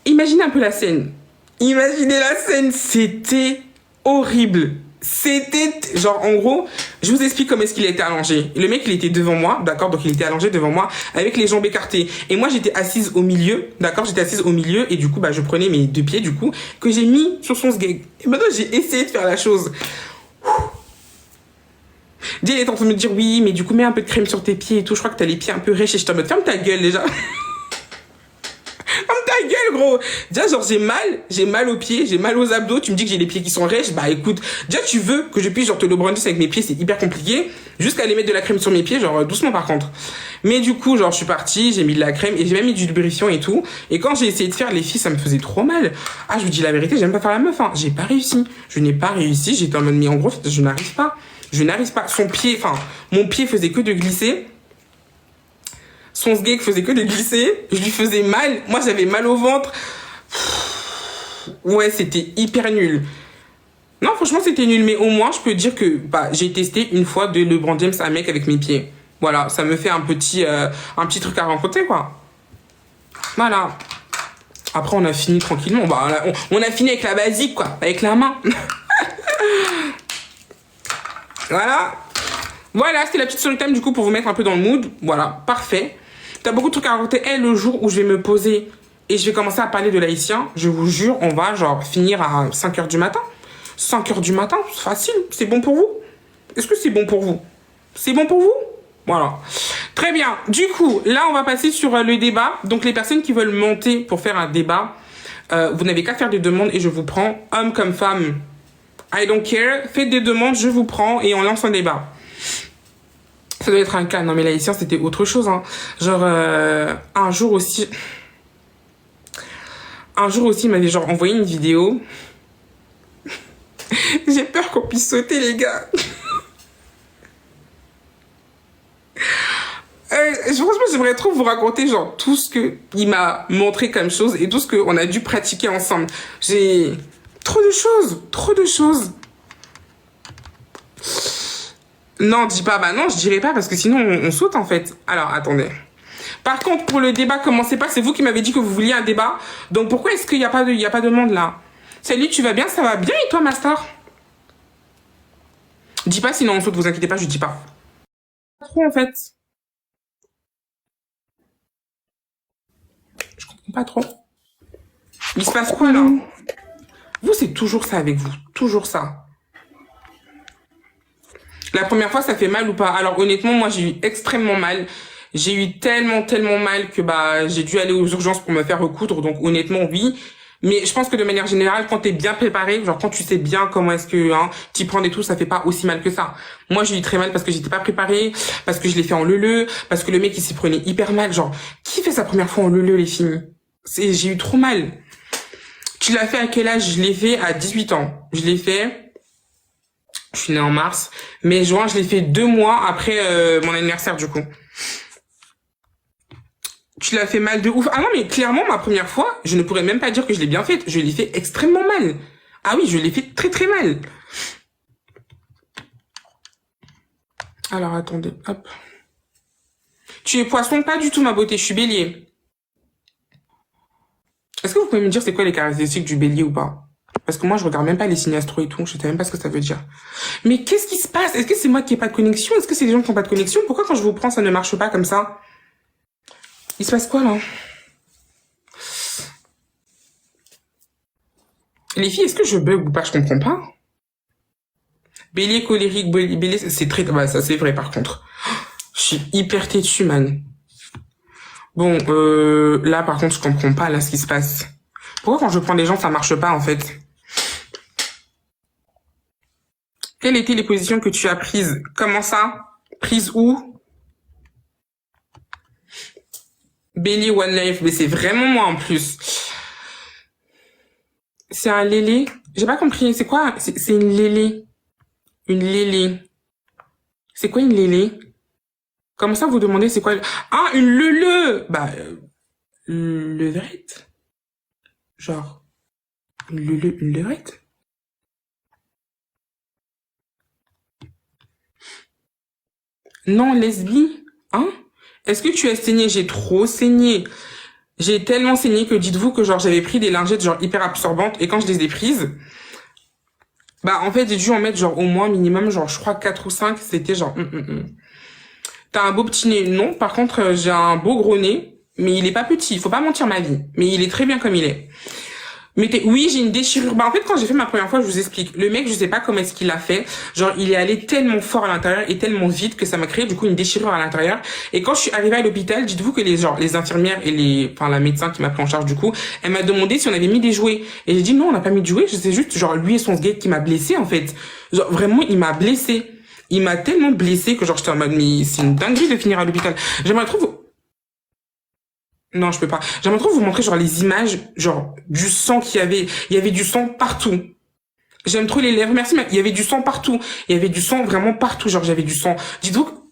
imaginez un peu la scène. Imaginez la scène, c'était horrible. C'était, genre, en gros, Je vous explique comment est-ce qu'il était allongé. Le mec, il était devant moi, d'accord? Donc, il était allongé devant moi avec les jambes écartées. Et moi, j'étais assise au milieu, d'accord? J'étais assise au milieu et du coup, bah, je prenais mes 2 pieds, du coup, que j'ai mis sur son sgeg. Et maintenant, j'ai essayé de faire la chose. Dia, elle est en train de me dire, oui, mais du coup, mets un peu de crème sur tes pieds et tout. Je crois que t'as les pieds un peu rêches et je t'en mode, ferme ta gueule, déjà. Ferme ta gueule, gros. Déjà, genre, j'ai mal aux pieds, j'ai mal aux abdos. Tu me dis que j'ai les pieds qui sont rêches. Bah, écoute, déjà, tu veux que je puisse, genre, te le brandir avec mes pieds, c'est hyper compliqué. Jusqu'à aller mettre de la crème sur mes pieds, genre, doucement, par contre. Mais du coup, genre, je suis partie, j'ai mis de la crème et j'ai même mis du lubrifiant et tout. Et quand j'ai essayé de faire les filles, ça me faisait trop mal. Ah, je vous dis la vérité, j'aime pas faire la meuf, hein. J'ai pas réussi. Je n'ai pas réussi. J'étais en mode, mais en gros, je n'arrive pas. Je n'arrive pas. Son pied, enfin, mon pied faisait que de glisser. Son sgeg faisait que de glisser. Je lui faisais mal. Moi, j'avais mal au ventre. Ouais, c'était hyper nul. Non, franchement, c'était nul. Mais au moins, je peux dire que bah, j'ai testé une fois de LeBron James à mec avec mes pieds. Voilà, ça me fait un petit truc à rencontrer, quoi. Voilà. Après, on a fini tranquillement. Bah, on a fini avec la basique, quoi. Avec la main. Voilà. Voilà, c'était la petite story time, du coup, pour vous mettre un peu dans le mood. Voilà, parfait. T'as beaucoup de trucs à raconter. Et le jour où je vais me poser et je vais commencer à parler de l'haïtien, je vous jure, on va, genre, finir à 5h du matin. 5h du matin, c'est facile. C'est bon pour vous? Est-ce que c'est bon pour vous? C'est bon pour vous? Voilà. Très bien. Du coup, là, on va passer sur le débat. Donc, les personnes qui veulent monter pour faire un débat, vous n'avez qu'à faire des demandes et je vous prends, homme comme femme. I don't care. Faites des demandes, je vous prends et on lance un débat. Ça doit être un cas. Non, mais l'haïtien, c'était autre chose, hein. Genre, un jour aussi, il m'avait genre envoyé une vidéo. J'ai peur qu'on puisse sauter, les gars. Franchement, j'aimerais trop vous raconter genre tout ce que il m'a montré comme chose et tout ce qu'on a dû pratiquer ensemble. J'ai trop de choses. Non, dis pas, bah non, je dirais pas parce que sinon on saute en fait. Alors, attendez. Par contre, pour le débat, commencez pas, c'est vous qui m'avez dit que vous vouliez un débat. Donc pourquoi est-ce qu'il y a pas de monde là? Salut, tu vas bien? Ça va bien et toi, ma star? Dis pas, sinon on saute, vous inquiétez pas, je dis pas. Trop en fait. Je comprends pas trop. Il se passe quoi là? Vous, c'est toujours ça avec vous. Toujours ça. La première fois, ça fait mal ou pas? Alors honnêtement, moi j'ai eu extrêmement mal. J'ai eu tellement mal que bah j'ai dû aller aux urgences pour me faire recoudre. Donc honnêtement, oui. Mais je pense que de manière générale, quand t'es bien préparé, genre quand tu sais bien comment est-ce que t'y prends et tout, ça fait pas aussi mal que ça. Moi, j'ai eu très mal parce que j'étais pas préparée, parce que je l'ai fait en leu-leu, parce que le mec il s'y prenait hyper mal. Genre, qui fait sa première fois en leu-leu, les filles? J'ai eu trop mal. Tu l'as fait à quel âge? Je l'ai fait à 18 ans. Je l'ai fait, je suis née en mars, mais juin, je l'ai fait 2 mois après mon anniversaire du coup. Tu l'as fait mal de ouf. Ah non, mais clairement, ma première fois, je ne pourrais même pas dire que je l'ai bien faite. Je l'ai fait extrêmement mal. Ah oui, je l'ai fait très mal. Alors, attendez, hop. Tu es poisson? Pas du tout, ma beauté, je suis bélier. Est-ce que vous pouvez me dire c'est quoi les caractéristiques du bélier ou pas? Parce que moi, je regarde même pas les signes astro et tout. Je sais même pas ce que ça veut dire. Mais qu'est-ce qui se passe? Est-ce que c'est moi qui ai pas de connexion? Est-ce que c'est les gens qui ont pas de connexion? Pourquoi quand je vous prends, ça ne marche pas comme ça? Il se passe quoi, là? Les filles, est-ce que je bug ou pas? Je comprends pas. Bélier, colérique, bélier, c'est très... Bah, ça, c'est vrai, par contre. Je suis hyper têtue, man. Bon, là, par contre, je comprends pas, là, ce qui se passe. Pourquoi, quand je prends des gens, ça marche pas, en fait? Quelles étaient les positions que tu as prises? Comment ça? Prises où? Bélier One Life, mais c'est vraiment moi en plus. C'est un lélé. J'ai pas compris, c'est quoi? C'est une lélé. Une lélé. C'est quoi une lélé? Comment ça vous demandez c'est quoi? Ah, une lele! Bah, levrette? Genre, une levrette? Non, lesbi? Hein? Est-ce que tu as saigné? J'ai trop saigné. J'ai tellement saigné que dites-vous que genre j'avais pris des lingettes genre hyper absorbantes et quand je les ai prises, Bah, en fait, j'ai dû en mettre, genre, au moins, minimum, genre, je crois 4 ou 5, c'était genre, T'as un beau petit nez? Non. Par contre, j'ai un beau gros nez, mais il est pas petit, faut pas mentir ma vie. Mais il est très bien comme il est. Mais oui, j'ai une déchirure. Bah, en fait, quand j'ai fait ma première fois, je vous explique. Le mec, je sais pas comment est-ce qu'il a fait. Genre, il est allé tellement fort à l'intérieur et tellement vite que ça m'a créé, du coup, une déchirure à l'intérieur. Et quand je suis arrivée à l'hôpital, dites-vous que les infirmières et la médecin qui m'a pris en charge, du coup, elle m'a demandé si on avait mis des jouets. Et j'ai dit non, on n'a pas mis de jouets. C'est juste, genre, lui et son skate qui m'a blessé, en fait. Genre, vraiment, il m'a blessé. Il m'a tellement blessé que genre, j'étais en mode, mais c'est une dinguerie de finir à l'hôpital. J'aimerais trop Non, je peux pas. J'aimerais trop vous montrer genre les images, genre du sang qu'il y avait. Il y avait du sang partout. J'aime trop les lèvres. Merci, mais il y avait du sang partout. Il y avait du sang vraiment partout. Genre j'avais du sang. Dites-vous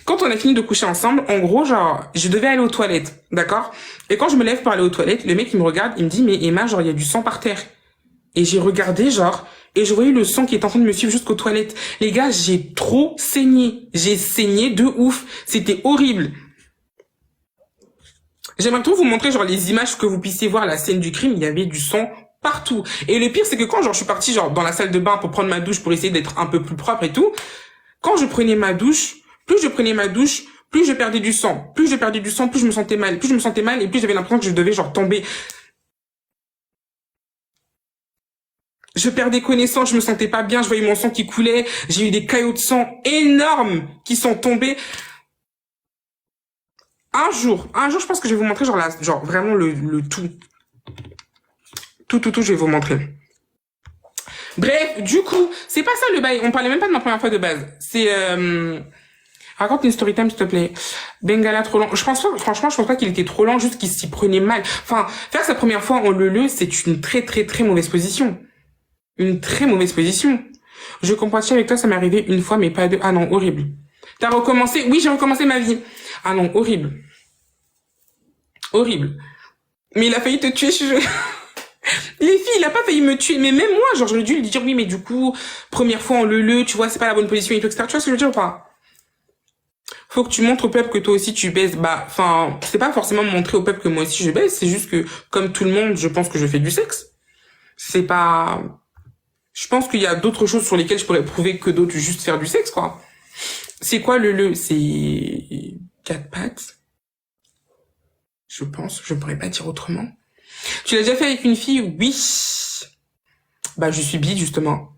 quand on a fini de coucher ensemble, en gros, genre, je devais aller aux toilettes, d'accord? Et quand je me lève pour aller aux toilettes, le mec il me regarde, il me dit mais Emma, genre il y a du sang par terre. Et j'ai regardé genre et je voyais le sang qui est en train de me suivre jusqu'aux toilettes. Les gars, j'ai trop saigné. J'ai saigné de ouf. C'était horrible. J'aimerais trop vous montrer genre les images que vous puissiez voir la scène du crime, il y avait du sang partout. Et le pire c'est que quand genre je suis partie genre dans la salle de bain pour prendre ma douche pour essayer d'être un peu plus propre et tout, quand je prenais ma douche, plus je prenais ma douche, plus je perdais du sang. Plus je perdais du sang, plus je me sentais mal. Plus je me sentais mal et plus j'avais l'impression que je devais genre tomber. Je perdais connaissance, je me sentais pas bien, je voyais mon sang qui coulait, j'ai eu des caillots de sang énormes qui sont tombés. Un jour, je pense que je vais vous montrer genre vraiment le tout. Tout, je vais vous montrer. Bref, du coup, c'est pas ça le bail. On parlait même pas de ma première fois de base. C'est raconte une story time s'il te plaît. Bengala trop lent. Franchement, je pense pas qu'il était trop lent, juste qu'il s'y prenait mal. Enfin, faire sa première fois en le, c'est une très mauvaise position. Une très mauvaise position. Je compatis avec toi, ça m'est arrivé une fois, mais pas deux. Ah non, horrible. T'as recommencé? Oui, j'ai recommencé ma vie. Ah non, horrible. Horrible. Mais il a failli te tuer, Les filles, il a pas failli me tuer, mais même moi, genre, j'aurais dû lui dire, oui, mais du coup, première fois en le, tu vois, c'est pas la bonne position et tout, etc. Tu vois ce que je veux dire ou pas? Faut que tu montres au peuple que toi aussi tu baisses. Bah, enfin, c'est pas forcément montrer au peuple que moi aussi je baisse, c'est juste que, comme tout le monde, je pense que je fais du sexe. C'est pas... Je pense qu'il y a d'autres choses sur lesquelles je pourrais prouver que d'autres juste faire du sexe, quoi. C'est quoi le? C'est 4 pattes. Je pense, je pourrais pas dire autrement. Tu l'as déjà fait avec une fille? Oui. Bah, je suis bi, justement.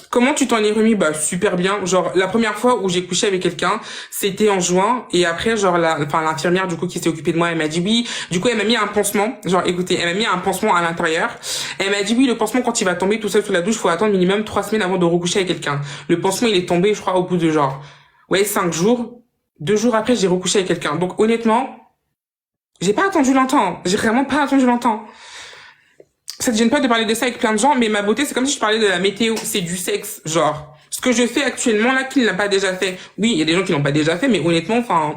Comment tu t'en es remis? Bah, super bien. Genre, la première fois où j'ai couché avec quelqu'un, c'était en juin. Et après, genre, l'infirmière, du coup, qui s'est occupée de moi, elle m'a dit oui. Du coup, elle m'a mis un pansement. Genre, écoutez, elle m'a mis un pansement à l'intérieur. Elle m'a dit oui, le pansement, quand il va tomber tout seul sous la douche, faut attendre minimum 3 semaines avant de recoucher avec quelqu'un. Le pansement, il est tombé, je crois, au bout de genre, 5 jours. 2 jours après, j'ai recouché avec quelqu'un. Donc, honnêtement, j'ai pas attendu longtemps. J'ai vraiment pas attendu longtemps. Ça te gêne pas de parler de ça avec plein de gens, mais ma beauté, c'est comme si je parlais de la météo. C'est du sexe, genre. Ce que je fais actuellement, là, qui ne l'a pas déjà fait. Oui, il y a des gens qui l'ont pas déjà fait, mais honnêtement, enfin,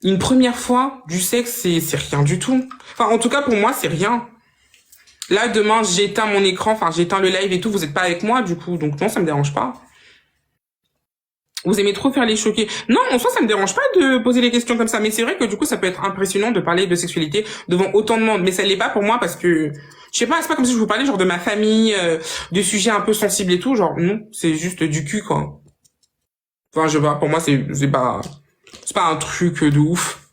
une première fois, du sexe, c'est rien du tout. Enfin, en tout cas, pour moi, c'est rien. Là, demain, j'éteins mon écran, enfin, j'éteins le live et tout, vous êtes pas avec moi, du coup, donc non, ça me dérange pas. Vous aimez trop faire les choquer. Non, en soi, ça me dérange pas de poser des questions comme ça, mais c'est vrai que du coup, ça peut être impressionnant de parler de sexualité devant autant de monde, mais ça l'est pas pour moi parce que, je sais pas, c'est pas comme si je vous parlais genre de ma famille, de sujets un peu sensibles et tout, genre non, c'est juste du cul, quoi. Enfin, je sais pas, pour moi, c'est pas un truc de ouf.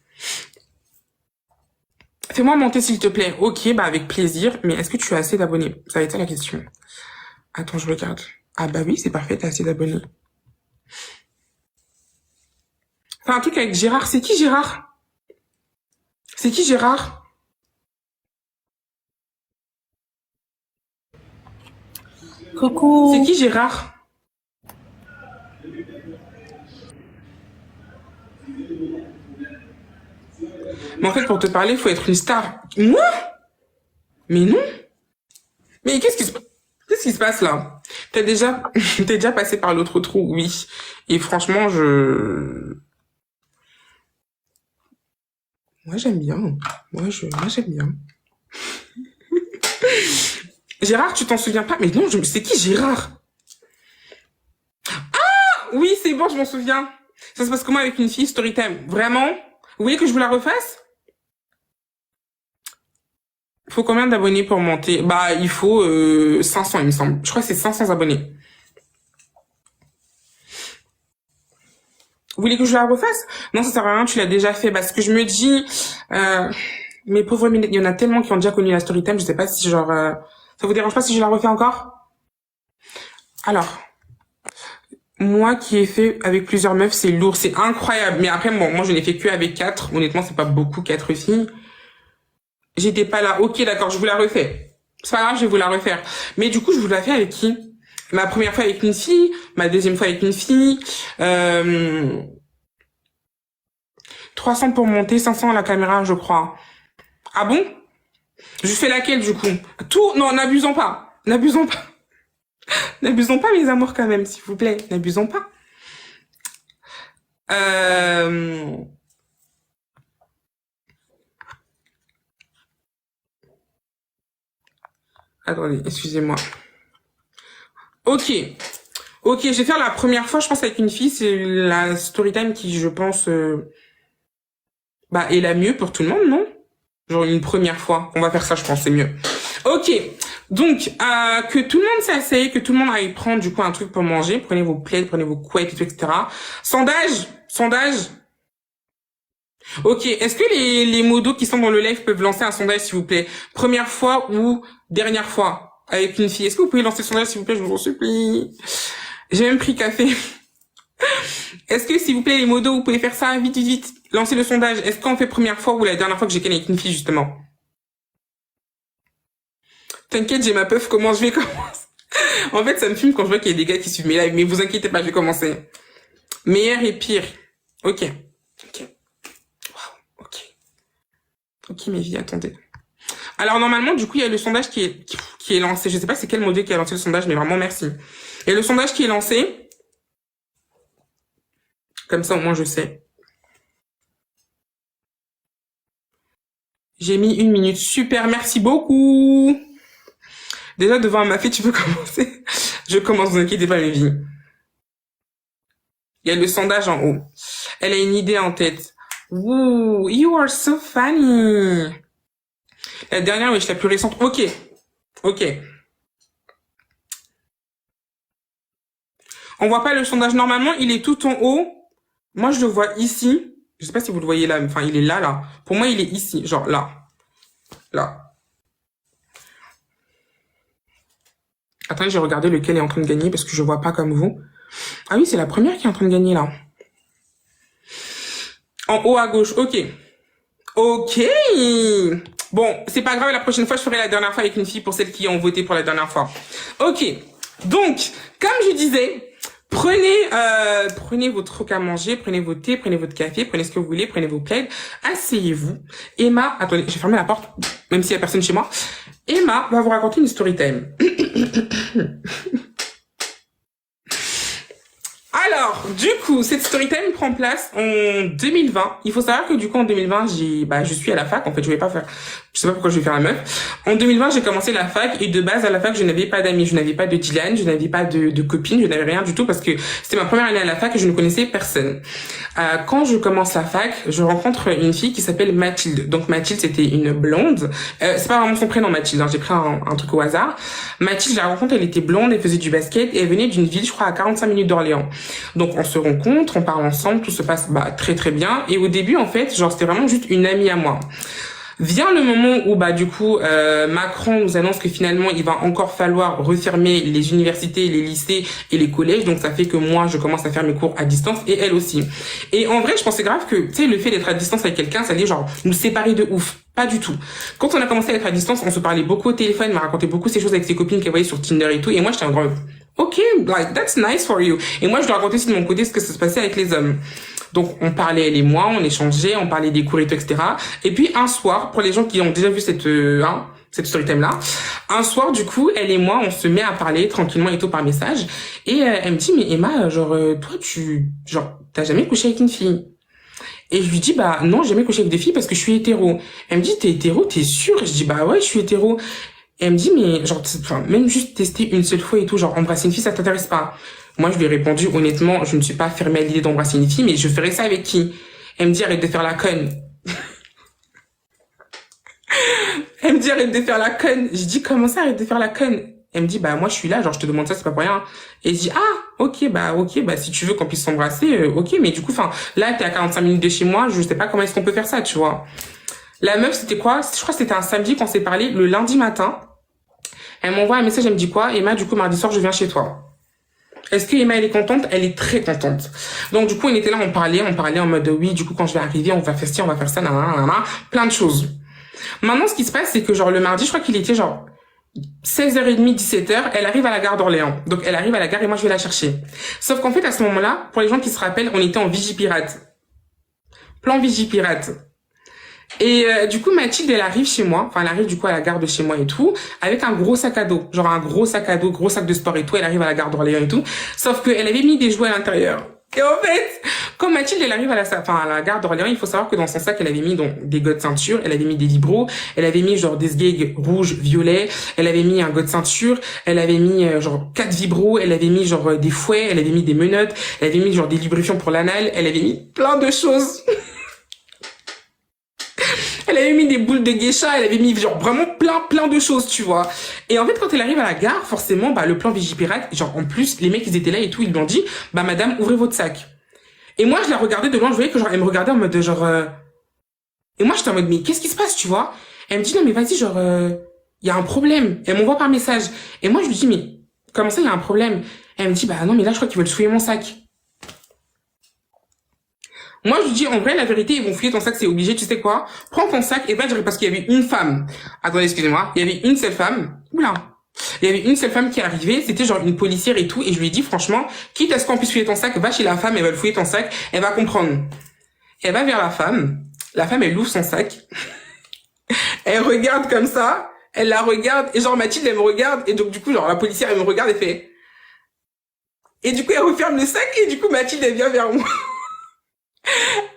Fais-moi monter s'il te plaît. Ok, bah avec plaisir, mais est-ce que tu as assez d'abonnés? Ça va être ça la question. Attends, je regarde. Ah bah oui, c'est parfait, t'as assez d'abonnés. Enfin, un truc avec Gérard. C'est qui Gérard? C'est qui Gérard? Coucou. C'est qui Gérard? Mais en fait, pour te parler, il faut être une star. Moi? Mais non. Mais qu'est-ce qui se passe là? T'es déjà passé par l'autre trou, oui. Et franchement, moi, j'aime bien. Moi, j'aime bien. Gérard, tu t'en souviens pas? Mais non, c'est qui Gérard? Ah! Oui, c'est bon, je m'en souviens. Ça se passe comment avec une fille, story time? Vraiment? Vous voulez que je vous la refasse? Faut combien d'abonnés pour monter? Bah, il faut 500, il me semble. Je crois que c'est 500 abonnés. Vous voulez que je la refasse? Non, ça sert à rien, tu l'as déjà fait. Parce que je me dis, mes pauvres minutes, il y en a tellement qui ont déjà connu la Storytime, je sais pas si genre, ça vous dérange pas si je la refais encore? Alors, moi qui ai fait avec plusieurs meufs, c'est lourd, c'est incroyable. Mais après, bon, moi je n'ai fait que avec 4. Honnêtement, c'est pas beaucoup, 4 filles. J'étais pas là. Ok, d'accord, je vous la refais. C'est pas grave, je vais vous la refaire. Mais du coup, je vous la fais avec qui? Ma première fois avec une fille, ma deuxième fois avec une fille, 300 pour monter, 500 à la caméra, je crois. Ah bon? Je fais laquelle, du coup? Tout? Non, n'abusons pas. N'abusons pas. N'abusons pas, mes amours, quand même, s'il vous plaît. N'abusons pas. Attendez, excusez-moi. Ok. Ok, je vais faire la première fois, je pense, avec une fille. C'est la Storytime qui, je pense, est la mieux pour tout le monde, non? Genre une première fois. On va faire ça, je pense, c'est mieux. Ok. Donc, que tout le monde s'asseye, que tout le monde aille prendre, du coup, un truc pour manger. Prenez vos plaids, prenez vos couettes, et tout, etc. Sondage. Ok. Est-ce que les modos qui sont dans le live peuvent lancer un sondage, s'il vous plaît? Première fois ou dernière fois avec une fille? Est-ce que vous pouvez lancer le sondage, s'il vous plaît? Je vous en supplie. J'ai même pris café. Est-ce que, s'il vous plaît, les modos, vous pouvez faire ça vite, vite, vite? Lancez le sondage. Est-ce qu'on fait première fois ou la dernière fois que j'ai connu avec une fille, justement? T'inquiète, j'ai ma puff, comment je vais commencer? En fait, ça me fume quand je vois qu'il y a des gars qui suivent mes lives, mais vous inquiétez pas, je vais commencer. Meilleur et pire. Ok. Wow, ok, mes vies, attendez. Alors, normalement, du coup, il y a le sondage qui est lancé. Je sais pas c'est quel modèle qui a lancé le sondage, mais vraiment, merci. Et le sondage qui est lancé. Comme ça, au moins, je sais. J'ai mis 1 minute. Super, merci beaucoup. Déjà, devant ma fille, tu peux commencer? Je commence, vous inquiétez pas, mes vies. Il y a le sondage en haut. Elle a une idée en tête. Ooh, you are so funny. La dernière, oui, je la plus récente. Ok. On voit pas le sondage. Normalement, il est tout en haut. Moi, je le vois ici. Je sais pas si vous le voyez là. Enfin, il est là. Pour moi, il est ici. Genre là. Attendez, j'ai regardé lequel est en train de gagner parce que je vois pas comme vous. Ah oui, c'est la première qui est en train de gagner là. En haut à gauche. Ok. Bon, c'est pas grave, la prochaine fois, je ferai la dernière fois avec une fille pour celles qui ont voté pour la dernière fois. Ok. Donc, comme je disais, prenez votre truc à manger, prenez vos thés, prenez votre café, prenez ce que vous voulez, prenez vos plaids, asseyez-vous. Emma, attendez, j'ai fermé la porte, même s'il y a personne chez moi. Emma va vous raconter une story time. Alors, du coup, cette story time prend place en 2020. Il faut savoir que du coup, en 2020, je suis à la fac. En fait, je sais pas pourquoi je vais faire la meuf. En 2020, j'ai commencé la fac et de base, à la fac, je n'avais pas d'amis. Je n'avais pas de Dylan, je n'avais pas de copine, je n'avais rien du tout parce que c'était ma première année à la fac et je ne connaissais personne. Quand je commence la fac, je rencontre une fille qui s'appelle Mathilde. Donc, Mathilde, c'était une blonde. C'est pas vraiment son prénom, Mathilde. Hein. J'ai pris un truc au hasard. Mathilde, je la rencontre, elle était blonde, elle faisait du basket et elle venait d'une ville, je crois, à 45 minutes d'Orléans. Donc, on se rencontre, on parle ensemble, tout se passe très très bien. Et au début, en fait, c'était vraiment juste une amie à moi. Vient le moment où du coup Macron nous annonce que finalement il va encore falloir refermer les universités, les lycées et les collèges. Donc ça fait que moi je commence à faire mes cours à distance et elle aussi. Et en vrai je pensais grave que tu sais le fait d'être à distance avec quelqu'un ça allait genre nous séparer de ouf. Pas du tout. Quand on a commencé à être à distance, on se parlait beaucoup au téléphone, m'a raconté beaucoup ces choses avec ses copines qu'elle voyait sur Tinder et tout. Et moi j'étais en grand ok, like that's nice for you. Et moi je lui racontais aussi de mon côté ce que ça se passait avec les hommes. Donc, on parlait, elle et moi, on échangeait, on parlait des cours et tout, etc. Et puis, un soir, pour les gens qui ont déjà vu cette story time-là, un soir, du coup, elle et moi, on se met à parler tranquillement et tout par message. Et elle me dit, mais Emma, toi, t'as jamais couché avec une fille? Et je lui dis, non, j'ai jamais couché avec des filles parce que je suis hétéro. Elle me dit, t'es hétéro, t'es sûre? Je dis, ouais, je suis hétéro. Et elle me dit, mais même juste tester une seule fois et tout, embrasser une fille, ça t'intéresse pas? Moi, je lui ai répondu, honnêtement, je ne suis pas fermée à l'idée d'embrasser une fille, mais je ferais ça avec qui? Elle me dit, arrête de faire la conne. Elle me dit, arrête de faire la conne. Je dis, comment ça, arrête de faire la conne? Elle me dit, bah, moi, je suis là, genre, je te demande ça, c'est pas pour rien. Et je dis, ah, ok, bah, si tu veux qu'on puisse s'embrasser, ok, mais du coup, enfin, là, t'es à 45 minutes de chez moi, je sais pas comment est-ce qu'on peut faire ça, tu vois. La meuf, c'était quoi? Je crois que c'était un samedi qu'on s'est parlé, le lundi matin. Elle m'envoie un message, elle me dit quoi? Emma, du coup, mardi soir, je viens chez toi. Est-ce que Emma, elle est contente? Elle est très contente. Donc, du coup, on était là, on parlait en mode, oui, du coup, quand je vais arriver, on va faire ci, on va faire ça, nanana, plein de choses. Maintenant, ce qui se passe, c'est que genre, le mardi, je crois qu'il était genre 16h30, 17h, elle arrive à la gare d'Orléans. Donc, elle arrive à la gare et moi, je vais la chercher. Sauf qu'en fait, à ce moment-là, pour les gens qui se rappellent, on était en Vigipirate. Plan Vigipirate. Et du coup, Mathilde, elle arrive chez moi, enfin, elle arrive du coup à la gare de chez moi et tout, avec un gros sac à dos, genre un gros sac à dos, gros sac de sport et tout, elle arrive à la gare d'Orléans et tout, sauf qu'elle avait mis des jouets à l'intérieur. Et en fait, quand Mathilde, elle arrive à la gare d'Orléans, il faut savoir que dans son sac, elle avait mis donc des gants de ceinture, elle avait mis des vibros, elle avait mis genre des sgags rouges, violets, elle avait mis un gant de ceinture, elle avait mis genre 4 vibros, elle avait mis genre des fouets, elle avait mis des menottes, elle avait mis genre des lubrifiants pour l'anal, elle avait mis plein de choses. Elle avait mis des boules de geisha, elle avait mis genre vraiment plein de choses, tu vois. Et en fait, quand elle arrive à la gare, forcément, bah, le plan Vigipirate, genre, en plus, les mecs, ils étaient là et tout, ils lui ont dit, bah, madame, ouvrez votre sac. Et moi, je la regardais de loin, je voyais que genre, elle me regardait en mode, genre, et moi, j'étais en mode, mais qu'est-ce qui se passe, tu vois? Elle me dit, non, mais vas-y, genre, y a un problème. Elle m'envoie par message. Et moi, je lui dis, mais, comment ça, y a un problème? Elle me dit, bah, non, mais là, je crois qu'ils veulent fouiller mon sac. Moi, je lui dis, en vrai, la vérité, ils vont fouiller ton sac, c'est obligé, tu sais quoi? Prends ton sac, et ben, parce qu'il y avait une femme. Attendez, excusez-moi. Il y avait une seule femme. Oula. Il y avait une seule femme qui arrivait, c'était genre une policière et tout, et je lui ai dit, franchement, quitte à ce qu'on puisse fouiller ton sac, va chez la femme, elle va le fouiller ton sac, elle va comprendre. Elle va vers la femme, elle ouvre son sac, elle regarde comme ça, elle la regarde, et genre Mathilde, elle me regarde, et donc du coup, genre la policière, elle me regarde et fait... Et du coup, elle referme le sac, et du coup, Mathilde, elle vient vers moi.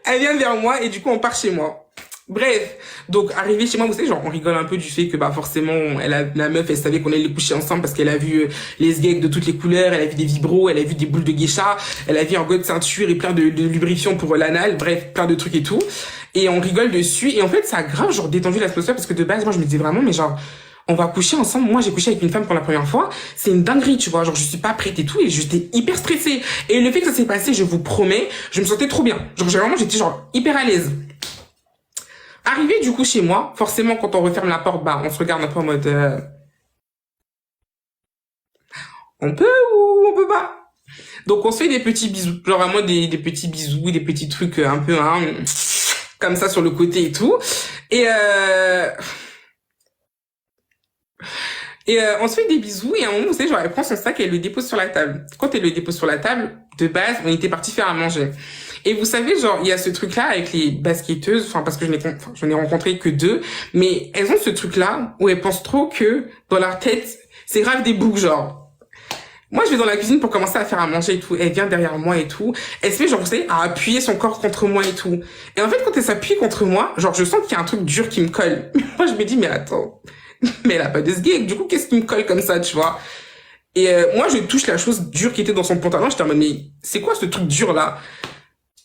Elle vient vers moi, et du coup, on part chez moi. Bref, donc arrivé chez moi, vous savez, genre on rigole un peu du fait que bah forcément la meuf elle savait qu'on allait coucher ensemble parce qu'elle a vu les sgags de toutes les couleurs, elle a vu des vibros, elle a vu des boules de geisha, elle a vu un gant de ceinture et plein de lubrifiants pour l'anal, bref, plein de trucs et tout. Et on rigole dessus et en fait ça a grave genre détendu l'atmosphère parce que de base moi je me disais vraiment mais genre on va coucher ensemble. Moi j'ai couché avec une femme pour la première fois, c'est une dinguerie, tu vois, genre je suis pas prête et tout et j'étais hyper stressée. Et le fait que ça s'est passé, je vous promets, je me sentais trop bien. Genre j'étais genre hyper à l'aise. Arrivé du coup chez moi, forcément quand on referme la porte, bah on se regarde un peu en mode on peut ou on peut pas. Donc on se fait des petits bisous, genre vraiment des petits bisous, des petits trucs un peu comme ça sur le côté et tout. Et on se fait des bisous et à un moment, vous savez, genre elle prend son sac et elle le dépose sur la table. Quand elle le dépose sur la table, de base, on était parti faire à manger. Et vous savez, genre, il y a ce truc-là avec les basketteuses, enfin, parce que je n'ai rencontré que 2, mais elles ont ce truc-là où elles pensent trop que, dans leur tête, c'est grave des boucs, genre. Moi, je vais dans la cuisine pour commencer à faire à manger et tout. Elle vient derrière moi et tout. Elle se met, genre, vous savez, à appuyer son corps contre moi et tout. Et en fait, quand elle s'appuie contre moi, genre, je sens qu'il y a un truc dur qui me colle. Moi, je me dis, mais attends. Mais elle a pas de sgeg. Du coup, qu'est-ce qui me colle comme ça, tu vois? Et moi, je touche la chose dure qui était dans son pantalon. J'étais en mode, mais c'est quoi ce truc dur-là?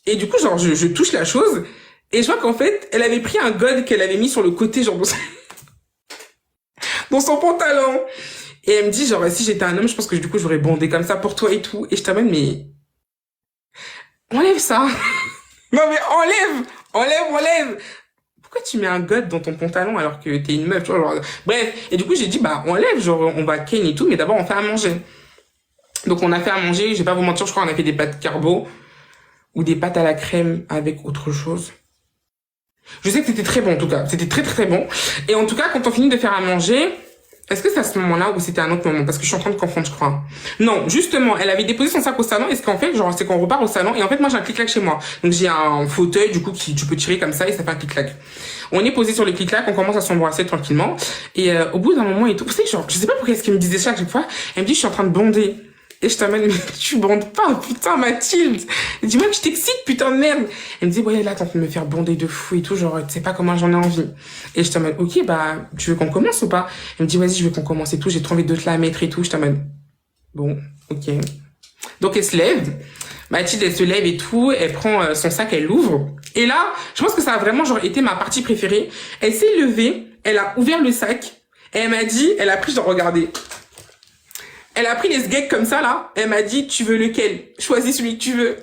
Et du coup, genre, je touche la chose, et je vois qu'en fait, elle avait pris un god qu'elle avait mis sur le côté, genre, dans son pantalon. Et elle me dit, genre, si j'étais un homme, je pense que du coup, j'aurais bondé comme ça pour toi et tout. Et je t'amène, mais... enlève ça. Non, mais enlève. Pourquoi tu mets un god dans ton pantalon alors que t'es une meuf, tu vois, genre... Bref. Et du coup, j'ai dit, bah, enlève, genre, on va ken et tout, mais d'abord, on fait à manger. Donc, on a fait à manger, je vais pas vous mentir, je crois qu'on a fait des pâtes carbo. Ou des pâtes à la crème avec autre chose. Je sais que c'était très bon, en tout cas. C'était très, très bon. Et en tout cas, quand on finit de faire à manger, est-ce que c'est à ce moment-là ou c'était à un autre moment? Parce que je suis en train de confondre, je crois. Non, justement, elle avait déposé son sac au salon. Et ce qu'en fait, genre, c'est qu'on repart au salon. Et en fait, moi, j'ai un clic-clac chez moi. Donc, j'ai un fauteuil, du coup, tu peux tirer comme ça et ça fait un clic-clac. On est posé sur le clic-clac, on commence à s'embrasser tranquillement. Et au bout d'un moment et tout, vous savez, genre, je sais pas pourquoi est-ce qu'elle me disait ça à chaque fois. Elle me dit, je suis en train de bonder. Et je t'amène, mais tu bandes pas, putain, Mathilde. Dis-moi que je t'excite, putain de merde. Elle me dit, ouais, là, t'es en train de me faire bander de fou et tout, genre, tu sais pas comment j'en ai envie. Et je t'amène, ok, bah, tu veux qu'on commence ou pas? Elle me dit, vas-y, je veux qu'on commence et tout, j'ai trop envie de te la mettre et tout, je t'amène. Bon, ok. Donc, elle se lève. Mathilde, elle se lève et tout, elle prend son sac, elle l'ouvre. Et là, je pense que ça a vraiment, genre, été ma partie préférée. Elle s'est levée, Elle a ouvert le sac et elle m'a dit, elle a pris, genre, regardez. Elle a pris les sgeeks comme ça, là. Elle m'a dit, tu veux lequel? Choisis celui que tu veux.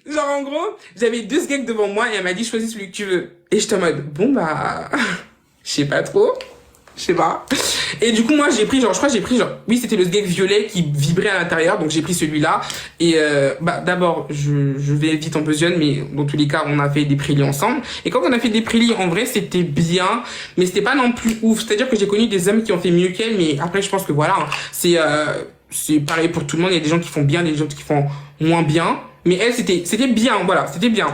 Genre, en gros, j'avais 2 sgeeks devant moi et elle m'a dit, choisis celui que tu veux. Et j'étais en mode, bon, bah, je sais pas trop. Je sais pas. Et du coup, moi, j'ai pris, genre, je crois que j'ai pris, genre, oui, c'était le sgeek violet qui vibrait à l'intérieur, donc j'ai pris celui-là. Et, bah, d'abord, je vais vite en besogne, mais dans tous les cas, on a fait des prélis ensemble. Et quand on a fait des prélis, en vrai, c'était bien, mais c'était pas non plus ouf. C'est-à-dire que j'ai connu des hommes qui ont fait mieux qu'elle, mais après, je pense que voilà, hein, c'est pareil pour tout le monde. Il y a des gens qui font bien, des gens qui font moins bien. Mais elle, c'était bien, voilà, c'était bien.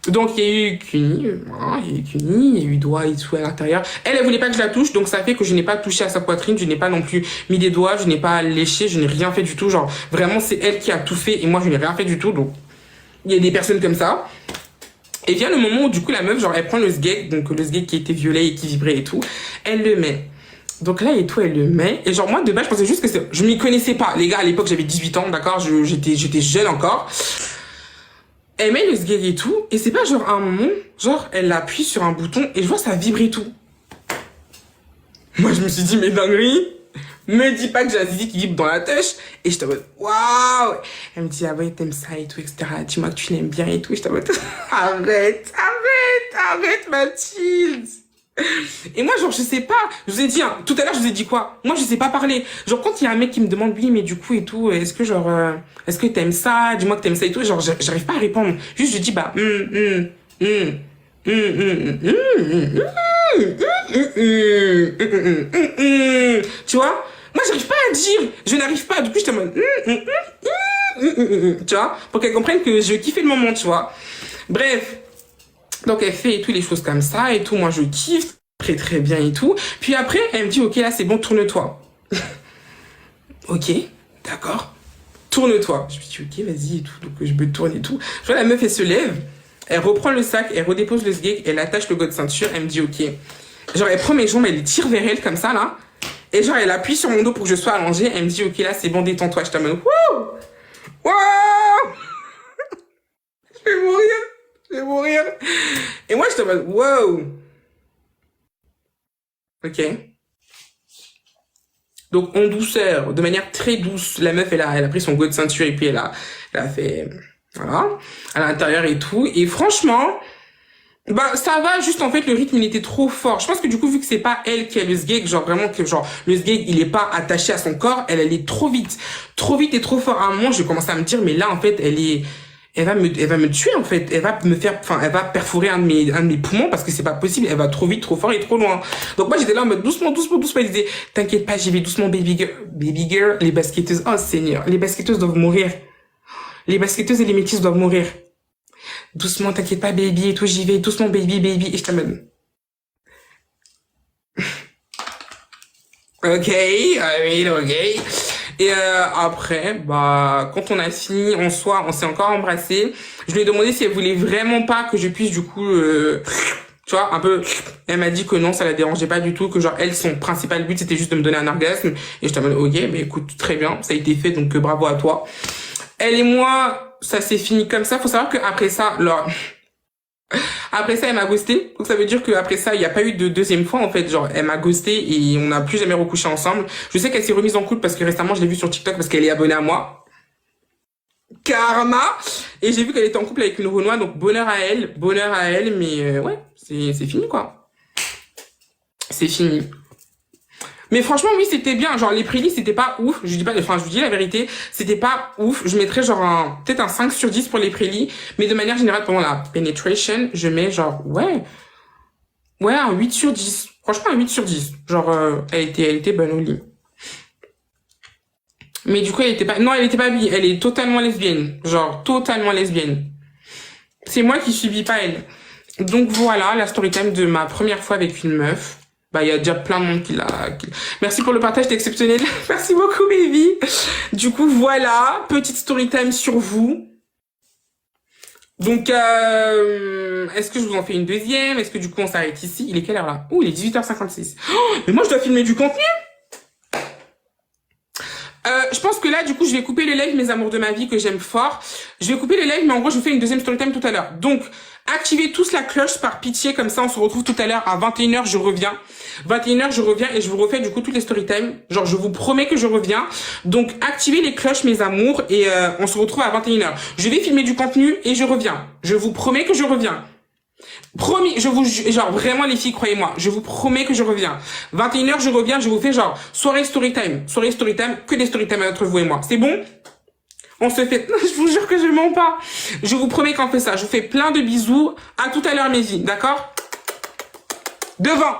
Donc, il y a eu Cuny, voilà, il y a eu Cuny, il y a eu doigts et tout à l'intérieur. Elle voulait pas que je la touche, donc ça fait que je n'ai pas touché à sa poitrine, je n'ai pas non plus mis des doigts, je n'ai pas léché, je n'ai rien fait du tout. Genre, vraiment, c'est elle qui a tout fait et moi, je n'ai rien fait du tout. Donc, il y a des personnes comme ça. Et vient le moment où, du coup, la meuf, genre, elle prend le sgeek, donc le sgeek qui était violet et qui vibrait et tout, elle le met. Donc là et tout, elle le met. Et genre, moi, de base, je pensais juste que je m'y connaissais pas. Les gars, à l'époque, j'avais 18 ans, d'accord, j'étais jeune encore. Elle met le sgeek et tout, et c'est pas genre à un moment, genre elle appuie sur un bouton et je vois ça vibrer tout. Moi je me suis dit mais dinguerie, me dis pas que j'ai la zizi qui vibre dans la tâche. Et je t'en mode waouh. Elle me dit ah ouais t'aimes ça et tout etc. Dis-moi que tu l'aimes bien et tout. Et je t'en mode arrête Mathilde. Et moi genre je sais pas, je vous ai dit hein, tout à l'heure je vous ai dit quoi, moi je sais pas parler, genre quand il y a un mec qui me demande oui mais du coup et tout, est-ce que genre est-ce que t'aimes ça, dis-moi que t'aimes ça et tout, genre j'arrive pas à répondre, juste je dis bah tu vois, moi j'arrive pas à dire, je n'arrive pas, du coup je te mode tu vois, pour qu'elle comprenne que je kiffe le moment, tu vois. Bref. Donc, elle fait et tout, les choses comme ça et tout. Moi, je kiffe très, très bien et tout. Puis après, elle me dit, OK, là, c'est bon, tourne-toi. OK, d'accord. Tourne-toi. Je me dis, OK, vas-y et tout. Donc, je me tourne et tout. Je vois la meuf, elle se lève. Elle reprend le sac, elle redépose le sgeek, elle attache le god ceinture. Elle me dit, OK. Genre, elle prend mes jambes, elle les tire vers elle comme ça, là. Et genre, elle appuie sur mon dos pour que je sois allongée. Elle me dit, OK, là, c'est bon, détends-toi. Je t'amène. Wouh! Wouh! Je vais mourir. Je vais mourir. Et moi, je te dis, wow. Ok. Donc, en douceur, de manière très douce, la meuf, elle a pris son god ceinture et puis elle a fait, voilà, à l'intérieur et tout. Et franchement, bah, ça va, juste en fait, le rythme, il était trop fort. Je pense que du coup, vu que c'est pas elle qui a le sgeek, genre vraiment que genre, le sgeek, il est pas attaché à son corps, elle est trop vite et trop fort. À un moment, je commence à me dire, mais là, en fait, elle va me tuer en fait, elle va elle va perforer un de mes poumons parce que c'est pas possible, elle va trop vite, trop fort et trop loin. Donc moi j'étais là en mode doucement, elle disait t'inquiète pas, j'y vais doucement baby girl, les basketteuses, oh Seigneur, les basketteuses doivent mourir. Les basketteuses et les métisses doivent mourir. Doucement, t'inquiète pas baby et tout, j'y vais doucement baby et je t'amène. OK. Et après, bah, quand on a fini, on s'est encore embrassé. Je lui ai demandé si elle voulait vraiment pas que je puisse du coup, tu vois, un peu. Elle m'a dit que non, ça la dérangeait pas du tout, que genre elle, son principal but c'était juste de me donner un orgasme. Et je t'ai dit OK, mais écoute, très bien, ça a été fait, donc bravo à toi. Elle et moi, ça s'est fini comme ça. Faut savoir que après ça, elle m'a ghosté. Donc ça veut dire qu'après ça, il n'y a pas eu de deuxième fois en fait. Genre, elle m'a ghosté et on n'a plus jamais recouché ensemble. Je sais qu'elle s'est remise en couple parce que récemment, je l'ai vue sur TikTok parce qu'elle est abonnée à moi. Karma. Et j'ai vu qu'elle était en couple avec une Renois. Donc bonheur à elle. Mais ouais, c'est fini quoi. C'est fini. Mais franchement, oui, c'était bien. Genre, les prélis, c'était pas ouf. Je vous dis la vérité, c'était pas ouf. Je mettrais genre peut-être un 5 sur 10 pour les prélis. Mais de manière générale, pendant la penetration, je mets genre, ouais, un 8 sur 10. Franchement, un 8 sur 10. Genre, elle était bonne au lit. Mais du coup, elle était pas bi. Elle est totalement lesbienne. Genre, totalement lesbienne. C'est moi qui subis pas elle. Donc voilà, la story time de ma première fois avec une meuf. Bah, il y a déjà plein de monde qui l'a... Merci pour le partage, t'es exceptionnel. Merci beaucoup, baby. Du coup, voilà. Petite story time sur vous. Donc, est-ce que je vous en fais une deuxième? Est-ce que du coup, on s'arrête ici? Il est quelle heure, là? Oh, il est 18h56. Oh, mais moi, je dois filmer du contenu. Je pense que là, du coup, je vais couper le live, mes amours de ma vie, que j'aime fort. Je vais couper le live, mais en gros, je vous fais une deuxième story time tout à l'heure. Donc, Activez tous la cloche par pitié, comme ça on se retrouve tout à l'heure à 21h, je reviens. 21h, je reviens et je vous refais du coup toutes les story time. Genre, je vous promets que je reviens. Donc, activez les cloches, mes amours, et on se retrouve à 21h. Je vais filmer du contenu et je reviens. Je vous promets que je reviens. Promis, je vous genre vraiment les filles, croyez-moi, je vous promets que je reviens. 21h, je reviens, je vous fais genre soirée story time, que des story time entre vous et moi. C'est bon? On se fait, je vous jure que je mens pas. Je vous promets qu'on fait ça. Je vous fais plein de bisous. À tout à l'heure, mes filles, d'accord? Devant.